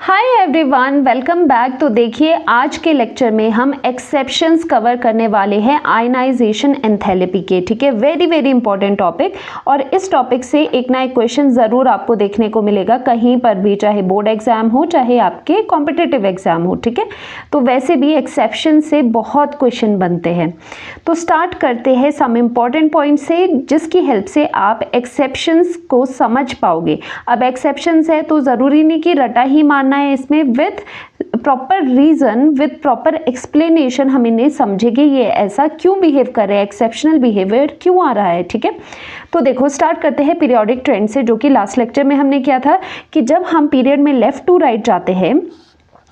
Hi everyone, welcome back. तो देखिए आज के लेक्चर में हम एक्सेप्शंस कवर करने वाले हैं आयनाइजेशन एंथैल्पी के। ठीक है, वेरी वेरी इंपॉर्टेंट टॉपिक। और इस टॉपिक से एक ना एक क्वेश्चन ज़रूर आपको देखने को मिलेगा कहीं पर भी, चाहे बोर्ड एग्जाम हो चाहे आपके कॉम्पिटिटिव एग्जाम हो। ठीक है, तो वैसे भी एक्सेप्शन से बहुत क्वेश्चन बनते हैं। तो स्टार्ट करते हैं सम इम्पॉर्टेंट पॉइंट से, जिसकी हेल्प से आप एक्सेप्शंस को समझ पाओगे। अब एक्सेप्शंस है तो ज़रूरी नहीं कि रटा ही मानना है, इसमें with proper reason, with proper explanation हम इन्हें समझेंगे ये ऐसा क्यों बिहेव कर रहे हैं, एक्सेप्शनल बिहेवियर क्यों आ रहा है। ठीक है, तो देखो स्टार्ट करते हैं पीरियोडिक ट्रेंड से, जो कि लास्ट लेक्चर में हमने किया था कि जब हम पीरियड में लेफ्ट टू राइट जाते हैं,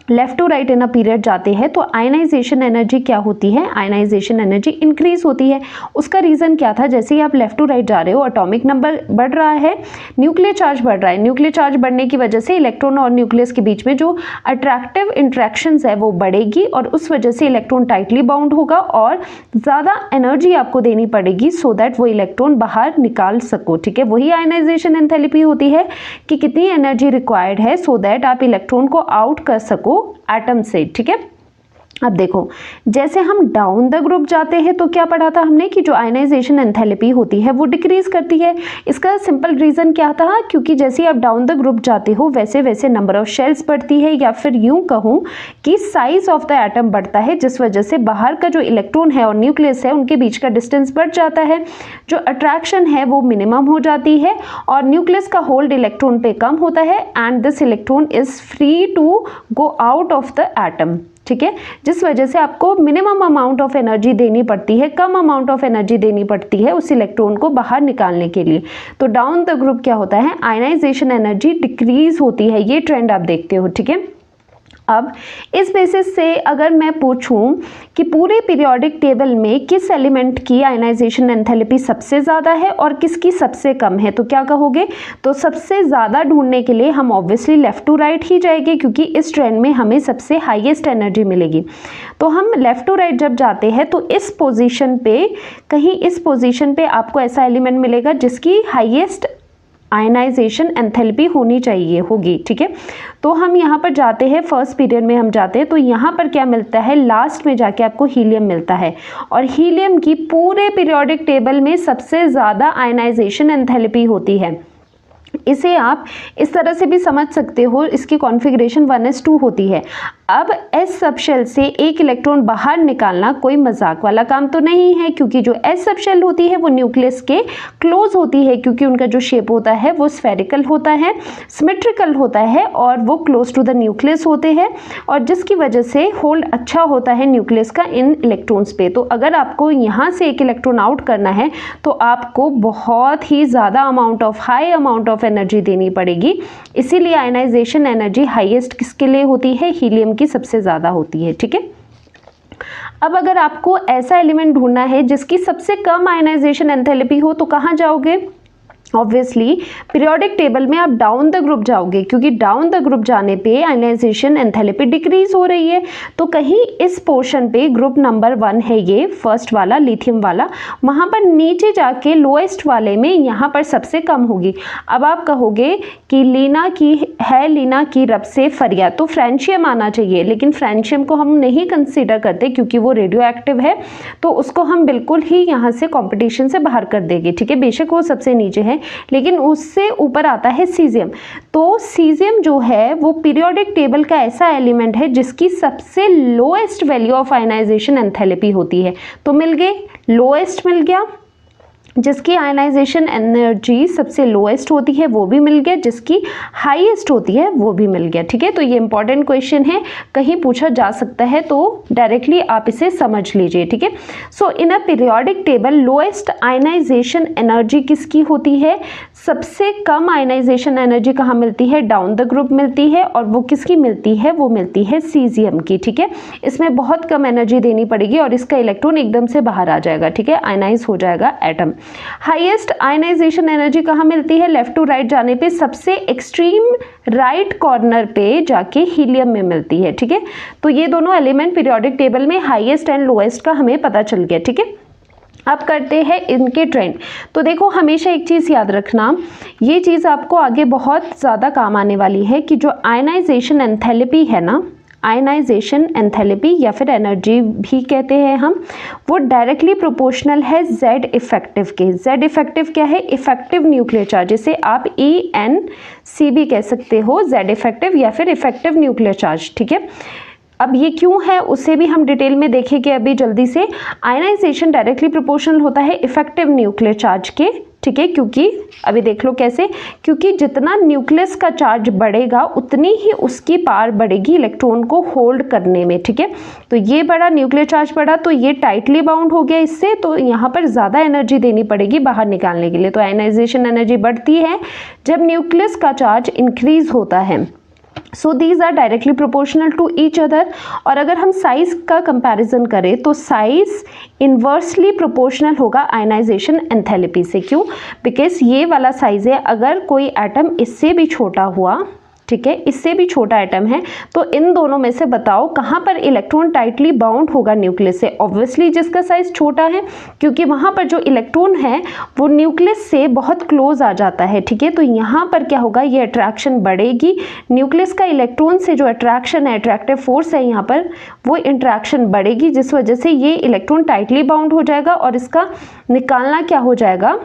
left to right in a period जाते हैं तो आयनाइजेशन एनर्जी क्या होती है, आयनाइजेशन एनर्जी इंक्रीज होती है। उसका रीज़न क्या था, जैसे ही आप लेफ्ट टू राइट जा रहे हो एटॉमिक नंबर बढ़ रहा है, न्यूक्लियर चार्ज बढ़ रहा है। न्यूक्लियर चार्ज बढ़ने की वजह से इलेक्ट्रॉन और न्यूक्लियस के बीच में जो अट्रैक्टिव इंट्रैक्शंस है वो बढ़ेगी और उस वजह से इलेक्ट्रॉन टाइटली बाउंड होगा और ज़्यादा एनर्जी आपको देनी पड़ेगी सो दैट वो इलेक्ट्रॉन बाहर निकाल सको। ठीक है, वही आयनाइजेशन एंथैल्पी होती है कि कितनी एनर्जी रिक्वायर्ड है सो दैट आप इलेक्ट्रॉन को आउट कर सको एटम से। ठीक है, अब देखो जैसे हम डाउन द ग्रुप जाते हैं तो क्या पढ़ा था हमने कि जो आयनाइजेशन एंथैल्पी होती है वो डिक्रीज करती है। इसका सिंपल रीजन क्या था, क्योंकि जैसे आप डाउन द ग्रुप जाते हो वैसे वैसे नंबर ऑफ शेल्स बढ़ती है, या फिर यूं कहूं कि साइज ऑफ द एटम बढ़ता है, जिस वजह से बाहर का जो इलेक्ट्रॉन है और न्यूक्लियस है उनके बीच का डिस्टेंस बढ़ जाता है, जो अट्रैक्शन है वो मिनिमम हो जाती है और न्यूक्लियस का होल्ड इलेक्ट्रॉन पे कम होता है and this electron is free to go out of the atom. ठीक है, जिस वजह से आपको मिनिमम अमाउंट ऑफ एनर्जी देनी पड़ती है, कम अमाउंट ऑफ एनर्जी देनी पड़ती है उस इलेक्ट्रॉन को बाहर निकालने के लिए। तो डाउन द ग्रुप क्या होता है, आयनाइजेशन एनर्जी डिक्रीज होती है। ये ट्रेंड आप देखते हो। ठीक है, अब इस बेसिस से अगर मैं पूछूं कि पूरे पीरियोडिक टेबल में किस एलिमेंट की आयनाइजेशन एंथैल्पी सबसे ज़्यादा है और किसकी सबसे कम है, तो क्या कहोगे। तो सबसे ज़्यादा ढूंढने के लिए हम ऑब्वियसली लेफ़्ट टू राइट ही जाएंगे, क्योंकि इस ट्रेंड में हमें सबसे हाईएस्ट एनर्जी मिलेगी। तो हम लेफ़्ट टू राइट जब जाते हैं तो इस पोजीशन पे, कहीं इस पोजीशन पे आपको ऐसा एलिमेंट मिलेगा जिसकी हाईएस्ट आयनाइजेशन एंथैल्पी होनी चाहिए होगी। ठीक है, तो हम यहाँ पर जाते हैं, फर्स्ट पीरियड में हम जाते हैं तो यहाँ पर क्या मिलता है, लास्ट में जाके आपको हीलियम मिलता है और हीलियम की पूरे पीरियोडिक टेबल में सबसे ज़्यादा आयनाइजेशन एंथैल्पी होती है। इसे आप इस तरह से भी समझ सकते हो, इसकी कॉन्फ़िगरेशन 1s2 होती है। अब s सबशेल से एक इलेक्ट्रॉन बाहर निकालना कोई मजाक वाला काम तो नहीं है, क्योंकि जो s सबशेल होती है वो न्यूक्लियस के क्लोज होती है, क्योंकि उनका जो शेप होता है वो स्फेरिकल होता है, सिमेट्रिकल होता है और वो क्लोज टू द न्यूक्लियस होते हैं, और जिसकी वजह से होल्ड अच्छा होता है न्यूक्लियस का इन इलेक्ट्रॉन्स पे। तो अगर आपको यहाँ से एक इलेक्ट्रॉन आउट करना है तो आपको बहुत ही ज़्यादा amount of, high amount of energy देनी पड़ेगी। इसीलिए आयनाइजेशन एनर्जी हाईएस्ट किसके लिए होती है, हीलियम की सबसे ज़्यादा होती है। ठीक है, अब अगर आपको ऐसा एलिमेंट ढूंढना है जिसकी सबसे कम आयनाइजेशन एंथैल्पी हो तो कहाँ जाओगे, ऑब्वियसली पीरियोडिक टेबल में आप डाउन द ग्रुप जाओगे, क्योंकि डाउन द ग्रुप जाने पे आयनाइजेशन एंथैल्पी डिक्रीज हो रही है। तो कहीं इस पोर्शन पे ग्रुप नंबर 1 है ये फर्स्ट वाला लिथियम वाला, वहाँ पर नीचे जाके लोएस्ट वाले में यहाँ पर सबसे कम होगी। अब आप कहोगे कि लीना की रब से फरियाद, तो फ्रेंशियम आना चाहिए, लेकिन फ्रेंशियम को हम नहीं कंसीडर करते क्योंकि वो रेडियो एक्टिव है, तो उसको हम बिल्कुल ही यहाँ से कॉम्पिटिशन से बाहर कर देंगे। ठीक है, बेशक वो सबसे नीचे है लेकिन उससे ऊपर आता है सीजियम। तो सीजियम जो है वो पीरियोडिक टेबल का ऐसा एलिमेंट है जिसकी सबसे lowest value of ionization enthalpy होती है। तो मिल गए, लोएस्ट मिल गया, जिसकी आयनाइजेशन एनर्जी सबसे लोएस्ट होती है वो भी मिल गया, जिसकी हाईएस्ट होती है वो भी मिल गया। ठीक है, तो ये इंपॉर्टेंट क्वेश्चन है, कहीं पूछा जा सकता है तो डायरेक्टली आप इसे समझ लीजिए। ठीक है, so in a periodic table lowest ionisation energy किसकी होती है, सबसे कम आयनाइजेशन एनर्जी कहाँ मिलती है, डाउन द ग्रुप मिलती है, और वो किसकी मिलती है, वो मिलती है सीजियम की। ठीक है, इसमें बहुत कम एनर्जी देनी पड़ेगी और इसका इलेक्ट्रॉन एकदम से बाहर आ जाएगा। ठीक है, आयनाइज हो जाएगा एटम। हाईएस्ट आयनाइजेशन एनर्जी कहाँ मिलती है, लेफ्ट टू राइट जाने पे सबसे एक्सट्रीम राइट कॉर्नर पे जाके हीलियम में मिलती है। ठीक है, तो ये दोनों एलिमेंट पीरियोडिक टेबल में हाईएस्ट एंड लोएस्ट का हमें पता चल गया। ठीक है, अब करते हैं इनके ट्रेंड। तो देखो हमेशा एक चीज़ याद रखना, ये चीज़ आपको आगे बहुत ज़्यादा काम आने वाली है कि जो आयनाइजेशन एंथैल्पी है ना, आयनाइजेशन एंथैल्पी या फिर एनर्जी भी कहते हैं हम, वो डायरेक्टली प्रोपोर्शनल है जेड इफेक्टिव के। जेड इफेक्टिव क्या है? इफेक्टिव न्यूक्लियर चार्ज, जिसे आप ENC भी कह सकते हो, जेड इफेक्टिव या फिर इफेक्टिव न्यूक्लियर चार्ज, ठीक है। अब ये क्यों है उसे भी हम डिटेल में देखेंगे अभी जल्दी से। आयनाइजेशन डायरेक्टली प्रोपोर्शनल होता है इफेक्टिव न्यूक्लियर चार्ज के, ठीक है, क्योंकि अभी देख लो कैसे, क्योंकि जितना न्यूक्लियस का चार्ज बढ़ेगा उतनी ही उसकी पावर बढ़ेगी इलेक्ट्रॉन को होल्ड करने में, ठीक है। तो ये बड़ा न्यूक्लियर चार्ज बढ़ा तो ये टाइटली बाउंड हो गया इससे, तो यहाँ पर ज़्यादा एनर्जी देनी पड़ेगी बाहर निकालने के लिए। तो आयनाइजेशन एनर्जी बढ़ती है जब न्यूक्लियस का चार्ज इंक्रीज होता है। So these are directly proportional to each other. और अगर हम साइज का कंपैरिजन करें तो साइज इन्वर्सली प्रोपोर्शनल होगा आयनाइजेशन एंथैल्पी से। क्यों? बिकॉज ये वाला साइज है, अगर कोई एटम इससे भी छोटा हुआ, ठीक है, इससे भी छोटा एटम है, तो इन दोनों में से बताओ कहाँ पर इलेक्ट्रॉन टाइटली बाउंड होगा न्यूक्लियस से? ऑब्वियसली जिसका साइज छोटा है, क्योंकि वहाँ पर जो इलेक्ट्रॉन है वो न्यूक्लियस से बहुत क्लोज आ जाता है, ठीक है। तो यहाँ पर क्या होगा, ये अट्रैक्शन बढ़ेगी, न्यूक्लियस का इलेक्ट्रॉन से जो अट्रैक्शन है, अट्रैक्टिव फोर्स है यहाँ पर, वो इंट्रैक्शन बढ़ेगी, जिस वजह से ये इलेक्ट्रॉन टाइटली बाउंड हो जाएगा और इसका निकालना क्या हो जाएगा,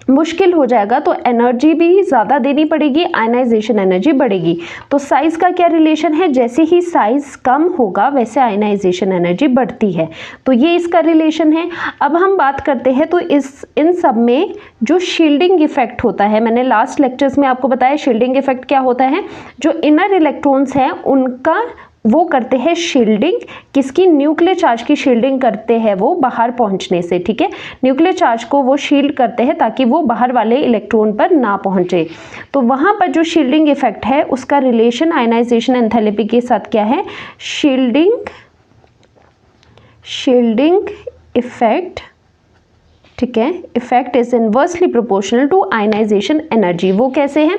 मुश्किल हो जाएगा। तो एनर्जी भी ज़्यादा देनी पड़ेगी, आयनाइजेशन एनर्जी बढ़ेगी। तो साइज़ का क्या रिलेशन है? जैसे ही साइज़ कम होगा वैसे आयनाइजेशन एनर्जी बढ़ती है, तो ये इसका रिलेशन है। अब हम बात करते हैं तो इन सब में जो शील्डिंग इफेक्ट होता है, मैंने लास्ट लेक्चर्स में आपको बताया शील्डिंग इफेक्ट क्या होता है। जो इनर इलेक्ट्रॉन्स हैं उनका वो करते हैं शील्डिंग, किसकी? न्यूक्लियर चार्ज की शील्डिंग करते हैं वो बाहर पहुंचने से, ठीक है। न्यूक्लियर चार्ज को वो शील्ड करते हैं ताकि वो बाहर वाले इलेक्ट्रॉन पर ना पहुंचे। तो वहां पर जो शील्डिंग इफेक्ट है उसका रिलेशन आयनाइजेशन एंथैल्पी के साथ क्या है? शील्डिंग इफेक्ट, ठीक है, effect is inversely proportional to ionization energy. वो कैसे है?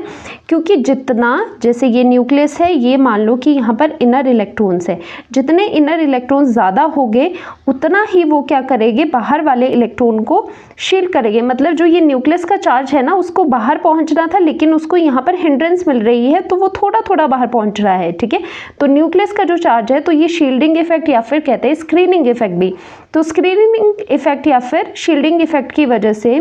क्योंकि जितना, जैसे ये न्यूक्लियस है, ये मान लो कि यहाँ पर इनर इलेक्ट्रॉन्स है, जितने इनर इलेक्ट्रॉन्स ज़्यादा होंगे उतना ही वो क्या करेंगे, बाहर वाले इलेक्ट्रॉन को शील्ड करेंगे। मतलब जो ये न्यूक्लियस का चार्ज है ना, उसको बाहर पहुँचना था, लेकिन उसको यहाँ पर हिंड्रेंस मिल रही है, तो वो थोड़ा थोड़ा बाहर पहुँच रहा है, ठीक है। तो न्यूक्लियस का जो चार्ज है, तो ये शील्डिंग इफेक्ट या फिर कहते हैं स्क्रीनिंग इफेक्ट भी। तो स्क्रीनिंग इफेक्ट या फिर शील्डिंग इफेक्ट की वजह से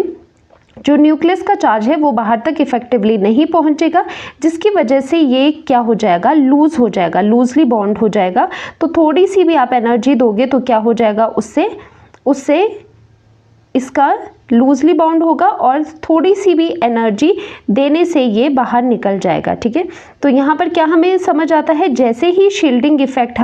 जो न्यूक्लियस का चार्ज है वो बाहर तक इफेक्टिवली नहीं पहुंचेगा, जिसकी वजह से ये क्या हो जाएगा, लूज हो जाएगा, लूजली बॉन्ड हो जाएगा। तो थोड़ी सी भी आप एनर्जी दोगे तो क्या हो जाएगा, उससे इसका लूजली बाउंड होगा और थोड़ी सी भी एनर्जी देने से ये बाहर निकल जाएगा, ठीक है। तो यहाँ पर क्या हमें समझ आता है, जैसे ही शील्डिंग इफेक्ट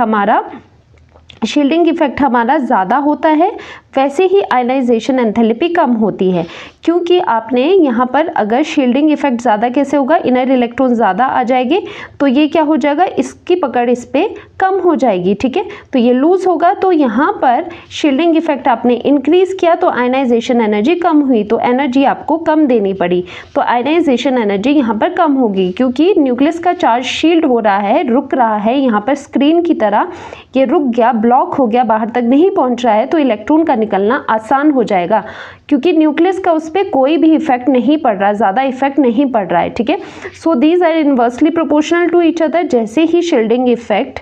हमारा ज़्यादा होता है वैसे ही आयनाइजेशन एंथैल्पी कम होती है। क्योंकि आपने यहाँ पर अगर शील्डिंग इफेक्ट ज़्यादा कैसे होगा, इनर इलेक्ट्रॉन ज़्यादा आ जाएंगे तो ये क्या हो जाएगा, इसकी पकड़ इस पर कम हो जाएगी, ठीक है। तो ये लूज होगा, तो यहाँ पर शील्डिंग इफेक्ट आपने इंक्रीज किया तो आयनाइजेशन एनर्जी कम हुई, तो एनर्जी आपको कम देनी पड़ी, तो आयनाइजेशन एनर्जी यहाँ पर कम होगी। क्योंकि न्यूक्लियस का चार्ज शील्ड हो रहा है, रुक रहा है, यहाँ पर स्क्रीन की तरह ये रुक गया, ब्लॉक हो गया, बाहर तक नहीं पहुँच रहा है, तो इलेक्ट्रॉन का निकलना आसान हो जाएगा, क्योंकि न्यूक्लियस का उस पर कोई भी इफेक्ट नहीं पड़ रहा, ज़्यादा इफेक्ट नहीं पड़ रहा है, ठीक है। So these are inversely proportional to each other. जैसे ही शील्डिंग इफेक्ट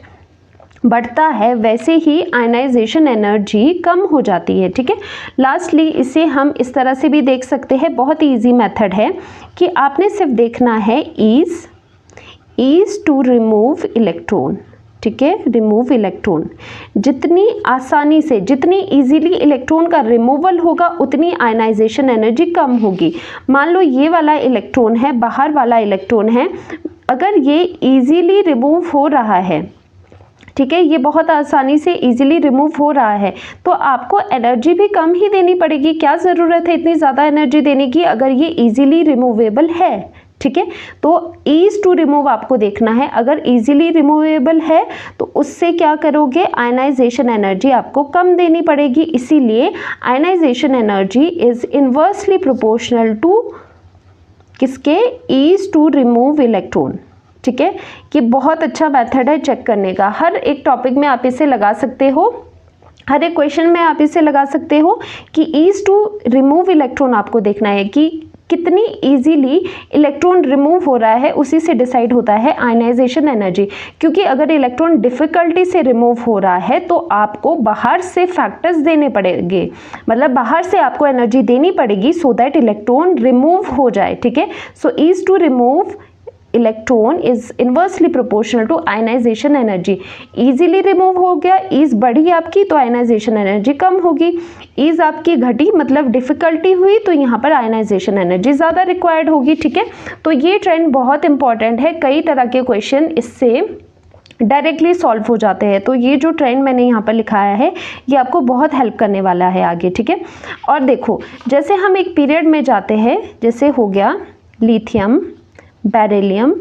बढ़ता है वैसे ही आयनाइजेशन एनर्जी कम हो जाती है, ठीक है। लास्टली इसे हम इस तरह से भी देख सकते हैं, बहुत ही ईजी मेथड है कि आपने सिर्फ देखना है ईज टू रिमूव इलेक्ट्रॉन, ठीक है, रिमूव इलेक्ट्रॉन। जितनी आसानी से, जितनी इजीली इलेक्ट्रॉन का रिमूवल होगा उतनी आयनाइजेशन एनर्जी कम होगी। मान लो ये वाला इलेक्ट्रॉन है, बाहर वाला इलेक्ट्रॉन है, अगर ये इजीली रिमूव हो रहा है, ठीक है, ये बहुत आसानी से इजीली रिमूव हो रहा है, तो आपको एनर्जी भी कम ही देनी पड़ेगी। क्या ज़रूरत है इतनी ज़्यादा एनर्जी देने की अगर ये इजीली रिमूवेबल है, ठीक है। तो ईज टू रिमूव आपको देखना है, अगर इजीली रिमूवेबल है तो उससे क्या करोगे, आयनाइजेशन एनर्जी आपको कम देनी पड़ेगी। इसीलिए ionization energy is inversely proportional to किसके, ईज टू रिमूव इलेक्ट्रॉन, ठीक है। ये बहुत अच्छा मेथड है चेक करने का, हर एक टॉपिक में आप इसे लगा सकते हो, हर एक क्वेश्चन में आप इसे लगा सकते हो कि ईज टू रिमूव इलेक्ट्रॉन आपको देखना है कि कितनी इजीली इलेक्ट्रॉन रिमूव हो रहा है, उसी से डिसाइड होता है आयनाइजेशन एनर्जी। क्योंकि अगर इलेक्ट्रॉन डिफ़िकल्टी से रिमूव हो रहा है तो आपको बाहर से फैक्टर्स देने पड़ेंगे, मतलब बाहर से आपको एनर्जी देनी पड़ेगी सो दैट इलेक्ट्रॉन रिमूव हो जाए, ठीक है। So ease to remove electron is inversely proportional to ionization energy. Easily remove हो गया, ईज बढ़ी आपकी तो आयनाइजेशन एनर्जी कम होगी, ईज आपकी घटी मतलब डिफिकल्टी हुई तो यहाँ पर आयनाइजेशन एनर्जी ज़्यादा रिक्वायर्ड होगी, ठीक है। तो ये ट्रेंड बहुत इंपॉर्टेंट है, कई तरह के क्वेश्चन इससे डायरेक्टली सॉल्व हो जाते हैं। तो ये जो ट्रेंड मैंने यहाँ पर लिखाया है ये आपको बहुत हेल्प करने वाला है आगे, ठीक है। और देखो जैसे हम एक पीरियड में जाते हैं, जैसे हो गया lithium, beryllium,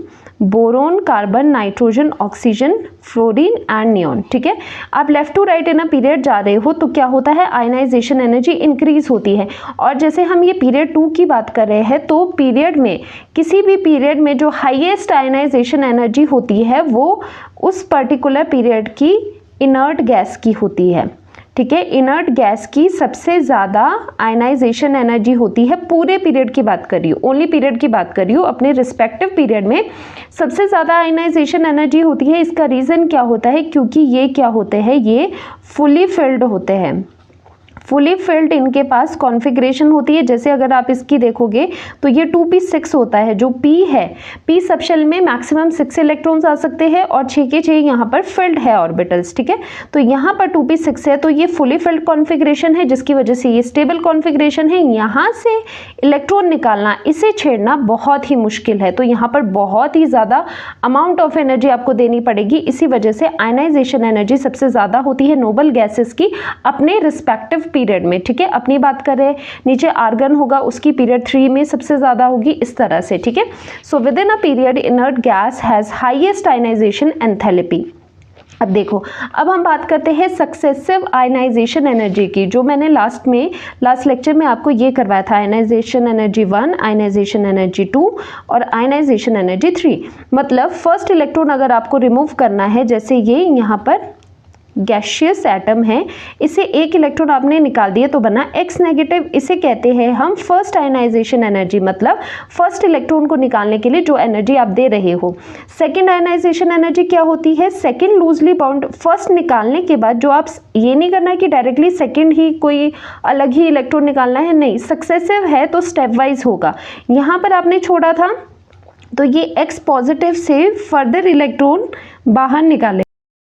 boron, carbon, nitrogen, oxygen, fluorine and neon, ठीक है। आप left to right in a period जा रहे हो तो क्या होता है, आयनाइजेशन एनर्जी इंक्रीज होती है। और जैसे हम ये पीरियड 2 की बात कर रहे हैं तो पीरियड में, किसी भी पीरियड में जो हाईएस्ट आयनाइजेशन एनर्जी होती है वो उस पर्टिकुलर पीरियड की इनर्ट गैस की होती है, ठीक है। इनर्ट गैस की सबसे ज़्यादा आयनाइजेशन एनर्जी होती है, पूरे पीरियड की बात कर रही हूँ, ओनली पीरियड की बात कर रही हूँ, अपने रिस्पेक्टिव पीरियड में सबसे ज़्यादा आयनाइजेशन एनर्जी होती है। इसका रीज़न क्या होता है, क्योंकि ये क्या होते हैं, ये फुली फिल्ड होते हैं। फुली फिल्ड इनके पास कॉन्फ़िगरेशन होती है। जैसे अगर आप इसकी देखोगे तो ये 2p6 होता है, जो p है, p सबशेल में मैक्सिमम 6 इलेक्ट्रॉन्स आ सकते हैं और 6 के 6 यहाँ पर फिल्ड है ऑर्बिटल्स, ठीक है। तो यहाँ पर 2p6 है तो ये फुली फिल्ड कॉन्फ़िगरेशन है जिसकी वजह से ये स्टेबल कॉन्फ़िगरेशन है। यहाँ से इलेक्ट्रॉन निकालना, इसे छेड़ना बहुत ही मुश्किल है, तो यहाँ पर बहुत ही ज़्यादा अमाउंट ऑफ एनर्जी आपको देनी पड़ेगी। इसी वजह से आयनाइजेशन एनर्जी सबसे ज़्यादा होती है नोबल गैसेस की अपने रिस्पेक्टिव पीरियड में, ठीक है। अपनी बात कर रहे हैं, नीचे आर्गन होगा उसकी पीरियड 3 में सबसे ज्यादा होगी, इस तरह से, ठीक है। So within a period inert gas has highest ionization enthalpy. अब देखो, अब हम बात करते हैं सक्सेसिव आयनाइजेशन एनर्जी की, जो मैंने लास्ट लेक्चर में आपको ये करवाया था, आयनाइजेशन एनर्जी 1, आयनाइजेशन एनर्जी 2 और आयनाइजेशन एनर्जी 3। मतलब फर्स्ट इलेक्ट्रॉन अगर आपको रिमूव करना है, जैसे ये यहाँ पर गैशियस एटम है, इसे एक इलेक्ट्रॉन आपने निकाल दिया तो बना X नेगेटिव, इसे कहते हैं हम फर्स्ट आयनाइजेशन एनर्जी, मतलब फर्स्ट इलेक्ट्रॉन को निकालने के लिए जो एनर्जी आप दे रहे हो। सेकंड आयनाइजेशन एनर्जी क्या होती है, सेकंड लूजली बाउंड, फर्स्ट निकालने के बाद जो आप ये नहीं करना है कि डायरेक्टली सेकंड ही कोई अलग ही इलेक्ट्रॉन निकालना है, नहीं, सक्सेसिव है तो स्टेप वाइज होगा। यहाँ पर आपने छोड़ा था तो ये X पॉजिटिव से फर्दर इलेक्ट्रॉन बाहर निकाले,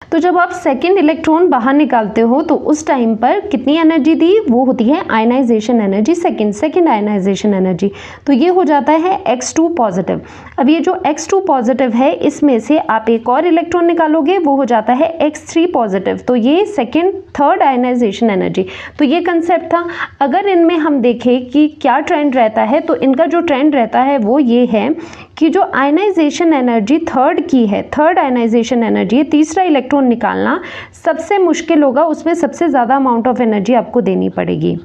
तो जब आप सेकेंड इलेक्ट्रॉन बाहर निकालते हो तो उस टाइम पर कितनी एनर्जी दी, वो होती है ionization energy, second ionization energy. तो ये हो जाता है X2 पॉजिटिव। अब ये जो X2 पॉजिटिव है इसमें से आप एक और इलेक्ट्रॉन निकालोगे, वो हो जाता है X3 पॉजिटिव। तो ये थर्ड आयनाइजेशन एनर्जी। तो ये कंसेप्ट था। अगर इनमें हम देखें कि क्या ट्रेंड रहता है, तो इनका जो ट्रेंड रहता है वो ये है कि जो आयनाइजेशन एनर्जी थर्ड की है, थर्ड आयनाइजेशन एनर्जी, तीसरा इलेक्ट्रॉन निकालना सबसे मुश्किल होगा, उसमें सबसे ज़्यादा अमाउंट ऑफ एनर्जी आपको देनी पड़ेगी,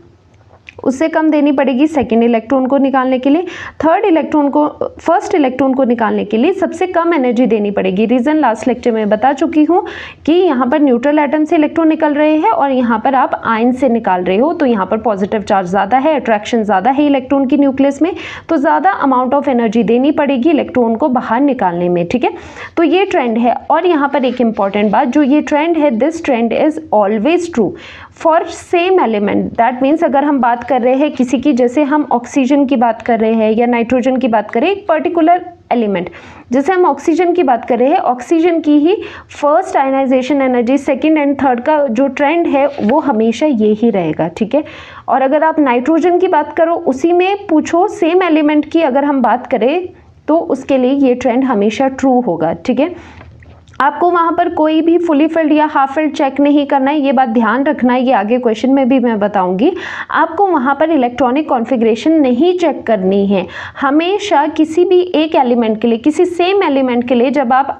उससे कम देनी पड़ेगी सेकेंड इलेक्ट्रॉन को निकालने के लिए। फर्स्ट इलेक्ट्रॉन को निकालने के लिए सबसे कम एनर्जी देनी पड़ेगी। रीज़न लास्ट लेक्चर में बता चुकी हूँ कि यहाँ पर न्यूट्रल एटम से इलेक्ट्रॉन निकल रहे हैं और यहाँ पर आप आयन से निकाल रहे हो, तो यहाँ पर पॉजिटिव चार्ज ज़्यादा है, अट्रैक्शन ज़्यादा है इलेक्ट्रॉन की न्यूक्लियस में, तो ज़्यादा अमाउंट ऑफ एनर्जी देनी पड़ेगी इलेक्ट्रॉन को बाहर निकालने में, ठीक है। तो ये ट्रेंड है। और यहाँ पर एक इंपॉर्टेंट बात, जो ये ट्रेंड है, this trend is always true for same element. That means अगर हम बात कर रहे हैं किसी की, जैसे हम ऑक्सीजन की बात कर रहे हैं या नाइट्रोजन की बात करें, एक पर्टिकुलर एलिमेंट, जैसे हम ऑक्सीजन की बात कर रहे हैं, ऑक्सीजन की ही first ionisation energy, second and third का जो ट्रेंड है वो हमेशा ये ही रहेगा, ठीक है। और अगर आप नाइट्रोजन की बात करो, उसी में पूछो सेम एलिमेंट की अगर हम बात करें, तो उसके लिए ये ट्रेंड हमेशा ट्रू होगा, ठीक है। आपको वहाँ पर कोई भी फुली फिल्ड या हाफ फिल्ड चेक नहीं करना है, ये बात ध्यान रखना है, ये आगे क्वेश्चन में भी मैं बताऊंगी। आपको वहाँ पर इलेक्ट्रॉनिक कॉन्फ़िगरेशन नहीं चेक करनी है। हमेशा किसी भी एक एलिमेंट के लिए, किसी सेम एलिमेंट के लिए जब आप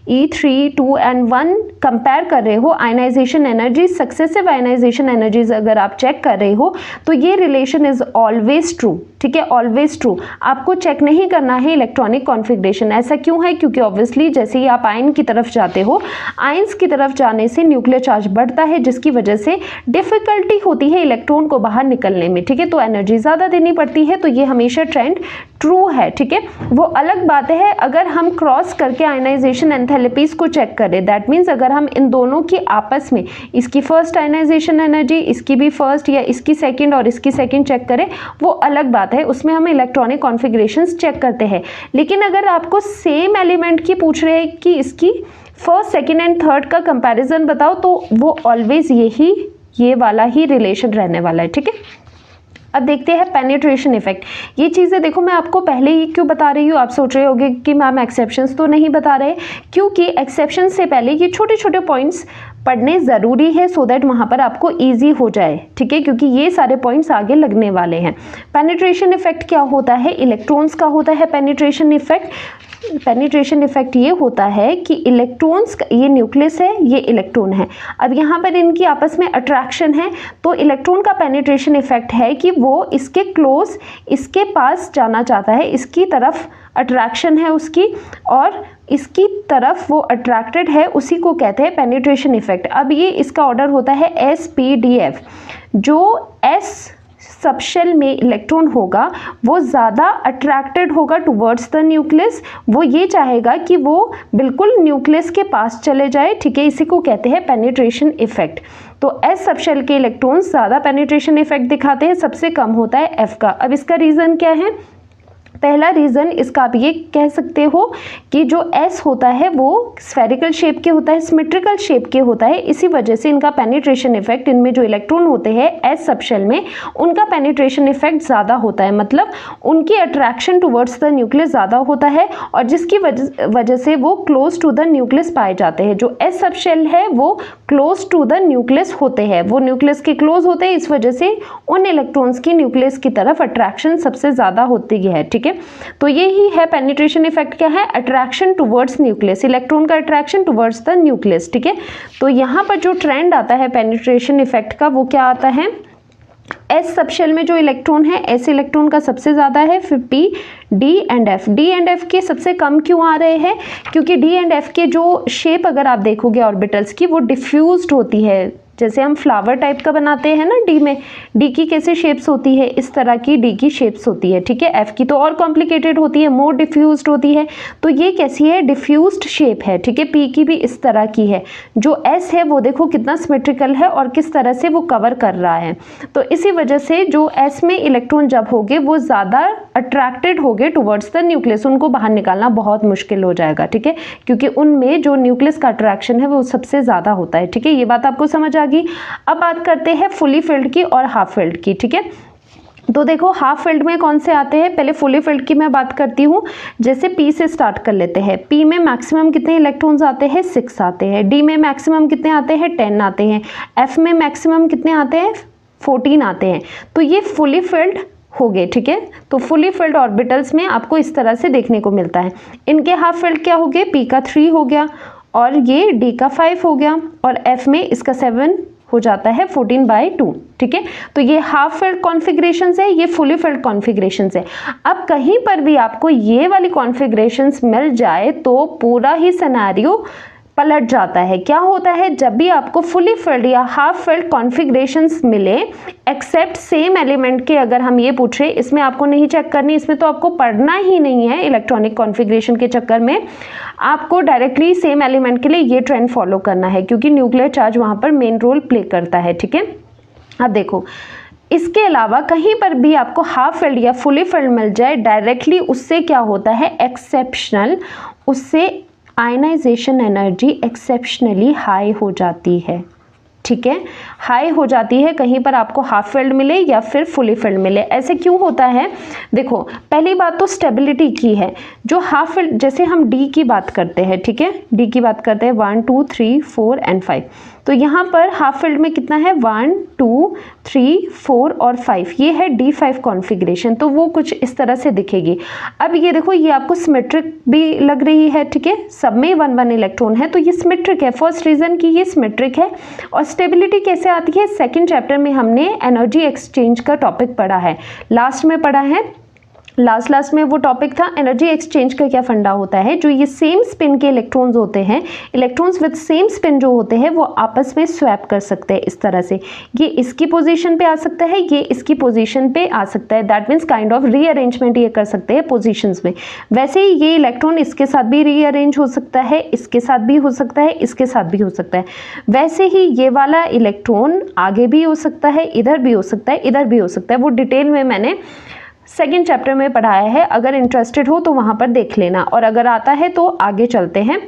E3, 2 एंड 1 कंपेयर कर रहे हो, ionization energy, successive ionization energies अगर आप चेक कर रहे हो, तो ये रिलेशन इज ऑलवेज ट्रू, ठीक है, ऑलवेज ट्रू। आपको चेक नहीं करना है इलेक्ट्रॉनिक कॉन्फ़िगरेशन। ऐसा क्यों है? क्योंकि ऑब्वियसली जैसे ही आप आयन की तरफ जाते हो, आयंस की तरफ जाने से न्यूक्लियर चार्ज बढ़ता है, जिसकी वजह से डिफिकल्टी होती है इलेक्ट्रॉन को बाहर निकलने में, ठीक है। तो एनर्जी ज़्यादा देनी पड़ती है, तो ये हमेशा ट्रेंड ट्रू है, ठीक है। वो अलग बात है अगर हम क्रॉस करके आयनाइजेशन एंथैल्पीज को चेक करें, दैट मीन्स अगर हम इन दोनों की आपस में इसकी फर्स्ट आयनाइजेशन एनर्जी, इसकी भी फर्स्ट या इसकी सेकंड और इसकी सेकंड चेक करें, वो अलग बात है, उसमें हम इलेक्ट्रॉनिक कॉन्फ़िगरेशंस चेक करते हैं। लेकिन अगर आपको सेम एलिमेंट की पूछ रहे हैं कि इसकी फर्स्ट, सेकंड एंड थर्ड का कंपैरिजन बताओ, तो वो ऑलवेज ये वाला ही रिलेशन रहने वाला है, ठीक है। अब देखते हैं पेनिट्रेशन इफेक्ट। ये चीज़ें देखो मैं आपको पहले ही क्यों बता रही हूँ, आप सोच रहे होंगे कि मैम एक्सेप्शंस तो नहीं बता रहे, क्योंकि एक्सेप्शन से पहले ये छोटे छोटे पॉइंट्स पढ़ने ज़रूरी है, सो दैट वहाँ पर आपको इजी हो जाए, ठीक है, क्योंकि ये सारे पॉइंट्स आगे लगने वाले हैं। पेनिट्रेशन इफेक्ट क्या होता है? इलेक्ट्रॉन्स का होता है पेनिट्रेशन इफेक्ट। पेनिट्रेशन इफेक्ट ये होता है कि इलेक्ट्रॉन्स, ये न्यूक्लियस है, ये इलेक्ट्रॉन है, अब यहाँ पर इनकी आपस में अट्रैक्शन है, तो इलेक्ट्रॉन का पेनिट्रेशन इफेक्ट है कि वो इसके क्लोज, इसके पास जाना चाहता है, इसकी तरफ अट्रैक्शन है उसकी, और इसकी तरफ वो अट्रैक्टेड है, उसी को कहते हैं पेनिट्रेशन इफेक्ट। अब ये इसका ऑर्डर होता है SPDF। जो S सबशेल में इलेक्ट्रॉन होगा वो ज़्यादा अट्रैक्टेड होगा टुवर्ड्स द न्यूक्लियस, वो ये चाहेगा कि वो बिल्कुल न्यूक्लियस के पास चले जाए, ठीक है, इसी को कहते हैं पेनिट्रेशन इफेक्ट। तो S सबशेल के इलेक्ट्रॉन्स ज़्यादा पेनिट्रेशन इफेक्ट दिखाते हैं, सबसे कम होता है F का। अब इसका रीज़न क्या है? पहला रीज़न इसका आप ये कह सकते हो कि जो S होता है वो स्फेरिकल शेप के होता है, सिमेट्रिकल शेप के होता है, इसी वजह से इनका पेनिट्रेशन इफेक्ट, इनमें जो इलेक्ट्रॉन होते हैं S सबशेल में, उनका पेनिट्रेशन इफेक्ट ज़्यादा होता है, मतलब उनकी अट्रैक्शन टुवर्ड्स द न्यूक्लियस ज़्यादा होता है, और जिसकी वजह से वो क्लोज टू द न्यूक्लियस पाए जाते हैं। जो S सबशेल है वो क्लोज टू द न्यूक्लियस होते हैं, वो न्यूक्लियस के क्लोज होते हैं, इस वजह से उन इलेक्ट्रॉन्स की न्यूक्लियस की तरफ अट्रैक्शन सबसे ज़्यादा होती है, ठीक है। तो यही है पेनिट्रेशन इफेक्ट, क्या है? अट्रैक्शन टुवर्ड्स न्यूक्लियस, इलेक्ट्रॉन का अट्रैक्शन टुवर्ड्स द न्यूक्लियस, ठीक है। तो यहाँ पर जो ट्रेंड आता है पेनिट्रेशन इफेक्ट का, वो क्या आता है? S सबशेल में जो इलेक्ट्रॉन है, S इलेक्ट्रॉन का सबसे ज़्यादा है, फिर P, D and F। D and F के सबसे कम क्यों आ रहे हैं? क्योंकि D एंड F के जो शेप अगर आप देखोगे ऑर्बिटल्स की, वो डिफ्यूज्ड होती है, जैसे हम फ्लावर टाइप का बनाते हैं ना डी में, डी की कैसे शेप्स होती है, इस तरह की डी की शेप्स होती है, ठीक है। एफ की तो और कॉम्प्लिकेटेड होती है, मोर डिफ्यूज्ड होती है, तो ये कैसी है? डिफ्यूज्ड शेप है, ठीक है। पी की भी इस तरह की है। जो एस है वो देखो कितना सिमेट्रिकल है और किस तरह से वो कवर कर रहा है। तो इसी वजह से जो एस में इलेक्ट्रॉन जब होंगे वो ज़्यादा अट्रैक्टेड होंगे टुवर्ड्स द न्यूक्लियस, उनको बाहर निकालना बहुत मुश्किल हो जाएगा, ठीक है, क्योंकि उनमें जो न्यूक्लियस का अट्रैक्शन है वो सबसे ज़्यादा होता है, ठीक है। ये बात आपको समझ आ गई। अब बात करते हैं फुली फिल्ड की और हाफ फिल्ड की, ठीक है। तो देखो हाफ फिल्ड में कौन से आते हैं, पहले फुली फिल्ड की मैं बात करती हूँ। जैसे पी से स्टार्ट कर लेते हैं। पी में मैक्सिमम कितने इलेक्ट्रॉन्स आते हैं? 6 आते हैं। डी में मैक्सिमम कितने आते हैं? 10 आते हैं। एफ में मैक्सिमम कितने आते हैं? 14 आते हैं। तो ये फुली फिल्ड हो गए, ठीक है। तो फुली फिल्ड ऑर्बिटल्स में आपको इस तरह से देखने को मिलता है। इनके हाफ फिल्ड क्या हो गए? पी का 3 हो गया और ये डी का 5 हो गया और एफ में इसका 7 हो जाता है 14/2, ठीक है। तो ये हाफ फिल्ड कॉन्फ़िगरेशंस है, ये फुली फिल्ड कॉन्फ़िगरेशंस है। अब कहीं पर भी आपको ये वाली कॉन्फ़िगरेशंस मिल जाए तो पूरा ही सिनेरियो पलट जाता है। क्या होता है? जब भी आपको फुली फिल्ड या हाफ फिल्ड कॉन्फ़िगरेशंस मिले, एक्सेप्ट सेम एलिमेंट के, अगर हम ये पूछ रहे, इसमें आपको नहीं चेक करनी, इसमें तो आपको पढ़ना ही नहीं है इलेक्ट्रॉनिक कॉन्फ़िगरेशन के चक्कर में, आपको डायरेक्टली सेम एलिमेंट के लिए ये ट्रेंड फॉलो करना है, क्योंकि न्यूक्लियर चार्ज वहाँ पर मेन रोल प्ले करता है, ठीक है। अब देखो, इसके अलावा कहीं पर भी आपको हाफ फिल्ड या फुली फिल्ड मिल जाए, डायरेक्टली उससे क्या होता है? एक्सेप्शनल, उससे आयनाइजेशन एनर्जी एक्सेप्शनली हाई हो जाती है, ठीक है, हाई हो जाती है। कहीं पर आपको हाफ फिल्ड मिले या फिर फुली फिल्ड मिले, ऐसे क्यों होता है? देखो, पहली बात तो स्टेबिलिटी की है। जो हाफ फिल्ड, जैसे हम डी की बात करते हैं, ठीक है, डी की बात करते हैं 1 2 3 4 एंड 5, तो यहाँ पर हाफ फिल्ड में कितना है? 1 2 3 4 और 5, ये है D5 कॉन्फ़िगरेशन, तो वो कुछ इस तरह से दिखेगी। अब ये देखो, ये आपको सिमेट्रिक भी लग रही है, ठीक है, सब में 1 इलेक्ट्रॉन है, तो ये सिमेट्रिक है। फर्स्ट रीज़न कि ये सिमेट्रिक है। और स्टेबिलिटी कैसे आती है? सेकेंड चैप्टर में हमने एनर्जी एक्सचेंज का टॉपिक पढ़ा है, लास्ट में पढ़ा है। लास्ट में वो टॉपिक था एनर्जी एक्सचेंज का क्या फंडा होता है। जो ये सेम स्पिन के इलेक्ट्रॉन्स होते हैं, इलेक्ट्रॉन्स विद सेम स्पिन जो होते हैं वो आपस में स्वैप कर सकते हैं इस तरह से। ये इसकी पोजीशन पे आ सकता है, ये इसकी पोजीशन पे आ सकता है। That means kind of rearrangement ये कर सकते हैं पोजीशंस में। वैसे ही ये इलेक्ट्रॉन इसके साथ भी रीअरेंज हो सकता है, इसके साथ भी हो सकता है, इसके साथ भी हो सकता है। वैसे ही ये वाला इलेक्ट्रॉन आगे भी हो सकता है, इधर भी हो सकता है, इधर भी हो सकता है। वो डिटेल में मैंने सेकेंड चैप्टर में पढ़ाया है, अगर इंटरेस्टेड हो तो वहाँ पर देख लेना, और अगर आता है तो आगे चलते हैं।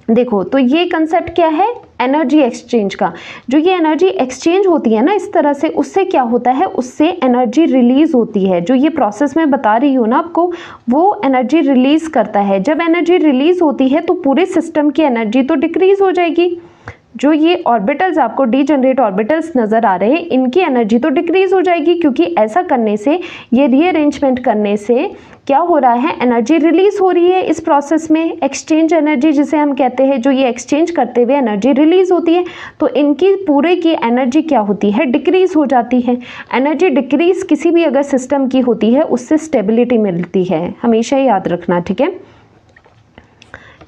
देखो तो ये कंसेप्ट क्या है एनर्जी एक्सचेंज का। जो ये एनर्जी एक्सचेंज होती है ना इस तरह से, उससे क्या होता है, उससे एनर्जी रिलीज होती है। जो ये प्रोसेस मैं बता रही हूँ ना आपको, वो एनर्जी रिलीज करता है। जब एनर्जी रिलीज होती है तो पूरे सिस्टम की एनर्जी तो डिक्रीज हो जाएगी। जो ये ऑर्बिटल्स आपको डीजनरेट ऑर्बिटल्स नज़र आ रहे हैं, इनकी एनर्जी तो डिक्रीज हो जाएगी, क्योंकि ऐसा करने से, ये रीअरेंजमेंट करने से क्या हो रहा है, एनर्जी रिलीज हो रही है इस प्रोसेस में। एक्सचेंज एनर्जी जिसे हम कहते हैं, जो ये एक्सचेंज करते हुए एनर्जी रिलीज होती है, तो इनकी पूरे की एनर्जी क्या होती है, डिक्रीज हो जाती है। एनर्जी डिक्रीज किसी भी अगर सिस्टम की होती है उससे स्टेबिलिटी मिलती है, हमेशा याद रखना, ठीक है।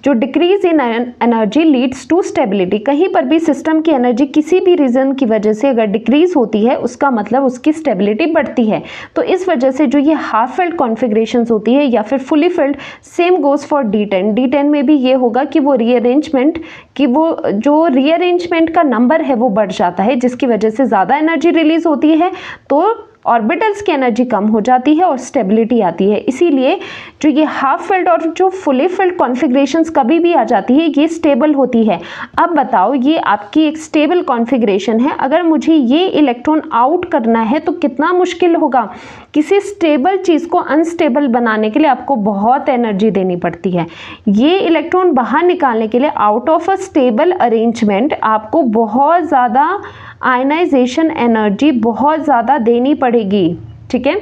जो decrease in energy leads to stability. कहीं पर भी सिस्टम की एनर्जी किसी भी रीज़न की वजह से अगर डिक्रीज होती है, उसका मतलब उसकी स्टेबिलिटी बढ़ती है। तो इस वजह से जो ये हाफ फिल्ड कॉन्फ़िगरेशंस होती है या फिर fully filled, same goes for D10। D10 में भी ये होगा कि वो रीअरेंजमेंट कि वो जो रीअरेंजमेंट का नंबर है वो बढ़ जाता है, जिसकी वजह से ज़्यादा एनर्जी रिलीज होती है, तो ऑर्बिटल्स की एनर्जी कम हो जाती है और स्टेबिलिटी आती है। इसीलिए जो ये हाफ फिल्ड और जो फुली फिल्ड कॉन्फ़िगरेशंस कभी भी आ जाती है, ये स्टेबल होती है। अब बताओ, ये आपकी एक स्टेबल कॉन्फ़िगरेशन है, अगर मुझे ये इलेक्ट्रॉन आउट करना है तो कितना मुश्किल होगा। किसी स्टेबल चीज़ को अनस्टेबल बनाने के लिए आपको बहुत एनर्जी देनी पड़ती है। ये इलेक्ट्रॉन बाहर निकालने के लिए out of a stable arrangement आपको बहुत ज़्यादा आयनाइजेशन एनर्जी बहुत ज़्यादा देनी पड़ेगी, ठीक है।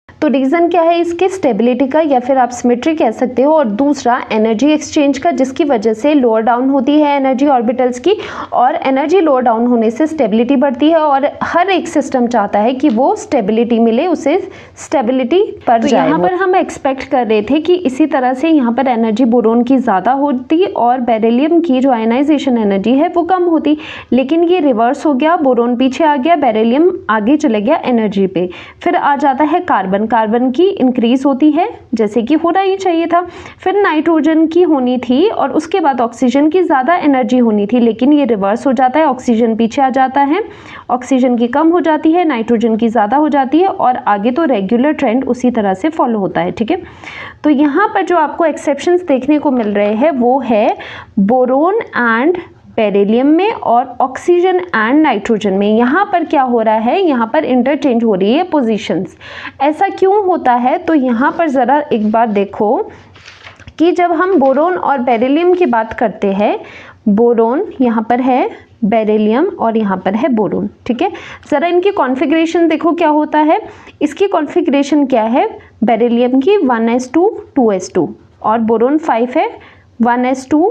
तो रीज़न क्या है इसके, स्टेबिलिटी का या फिर आप सिमेट्री कह सकते हो, और दूसरा एनर्जी एक्सचेंज का, जिसकी वजह से लोअर डाउन होती है एनर्जी ऑर्बिटल्स की, और एनर्जी लोअर डाउन होने से स्टेबिलिटी बढ़ती है, और हर एक सिस्टम चाहता है कि वो स्टेबिलिटी मिले, उसे स्टेबिलिटी पर जाए। यहाँ पर हम एक्सपेक्ट कर रहे थे कि इसी तरह से यहाँ पर एनर्जी बोरोन की ज़्यादा होती और बेरिलियम की जो आयनाइजेशन एनर्जी है वो कम होती, लेकिन ये रिवर्स हो गया। बोरोन पीछे आ गया, बेरिलियम आगे चले गया एनर्जी पे। फिर आ जाता है कार्बन। कार्बन की इंक्रीज होती है जैसे कि होना ही चाहिए था। फिर नाइट्रोजन की होनी थी और उसके बाद ऑक्सीजन की ज़्यादा एनर्जी होनी थी, लेकिन ये रिवर्स हो जाता है। ऑक्सीजन पीछे आ जाता है, ऑक्सीजन की कम हो जाती है, नाइट्रोजन की ज़्यादा हो जाती है, और आगे तो रेगुलर ट्रेंड उसी तरह से फॉलो होता है, ठीक है। तो यहाँ पर जो आपको एक्सेप्शंस देखने को मिल रहे हैं वो है बोरोन एंड बेरिलियम में और ऑक्सीजन एंड नाइट्रोजन में। यहाँ पर क्या हो रहा है, यहाँ पर इंटरचेंज हो रही है पोजीशंस। ऐसा क्यों होता है, तो यहाँ पर ज़रा एक बार देखो कि जब हम बोरोन और बेरिलियम की बात करते हैं, बोरोन यहाँ पर है, बेरिलियम और यहाँ पर है बोरोन, ठीक है। ज़रा इनकी कॉन्फ़िगरेशन देखो क्या होता है। इसकी कॉन्फ़िगरेशन क्या है, बेरिलियम की 1s2 2s2 और बोरोन 5 है 1s2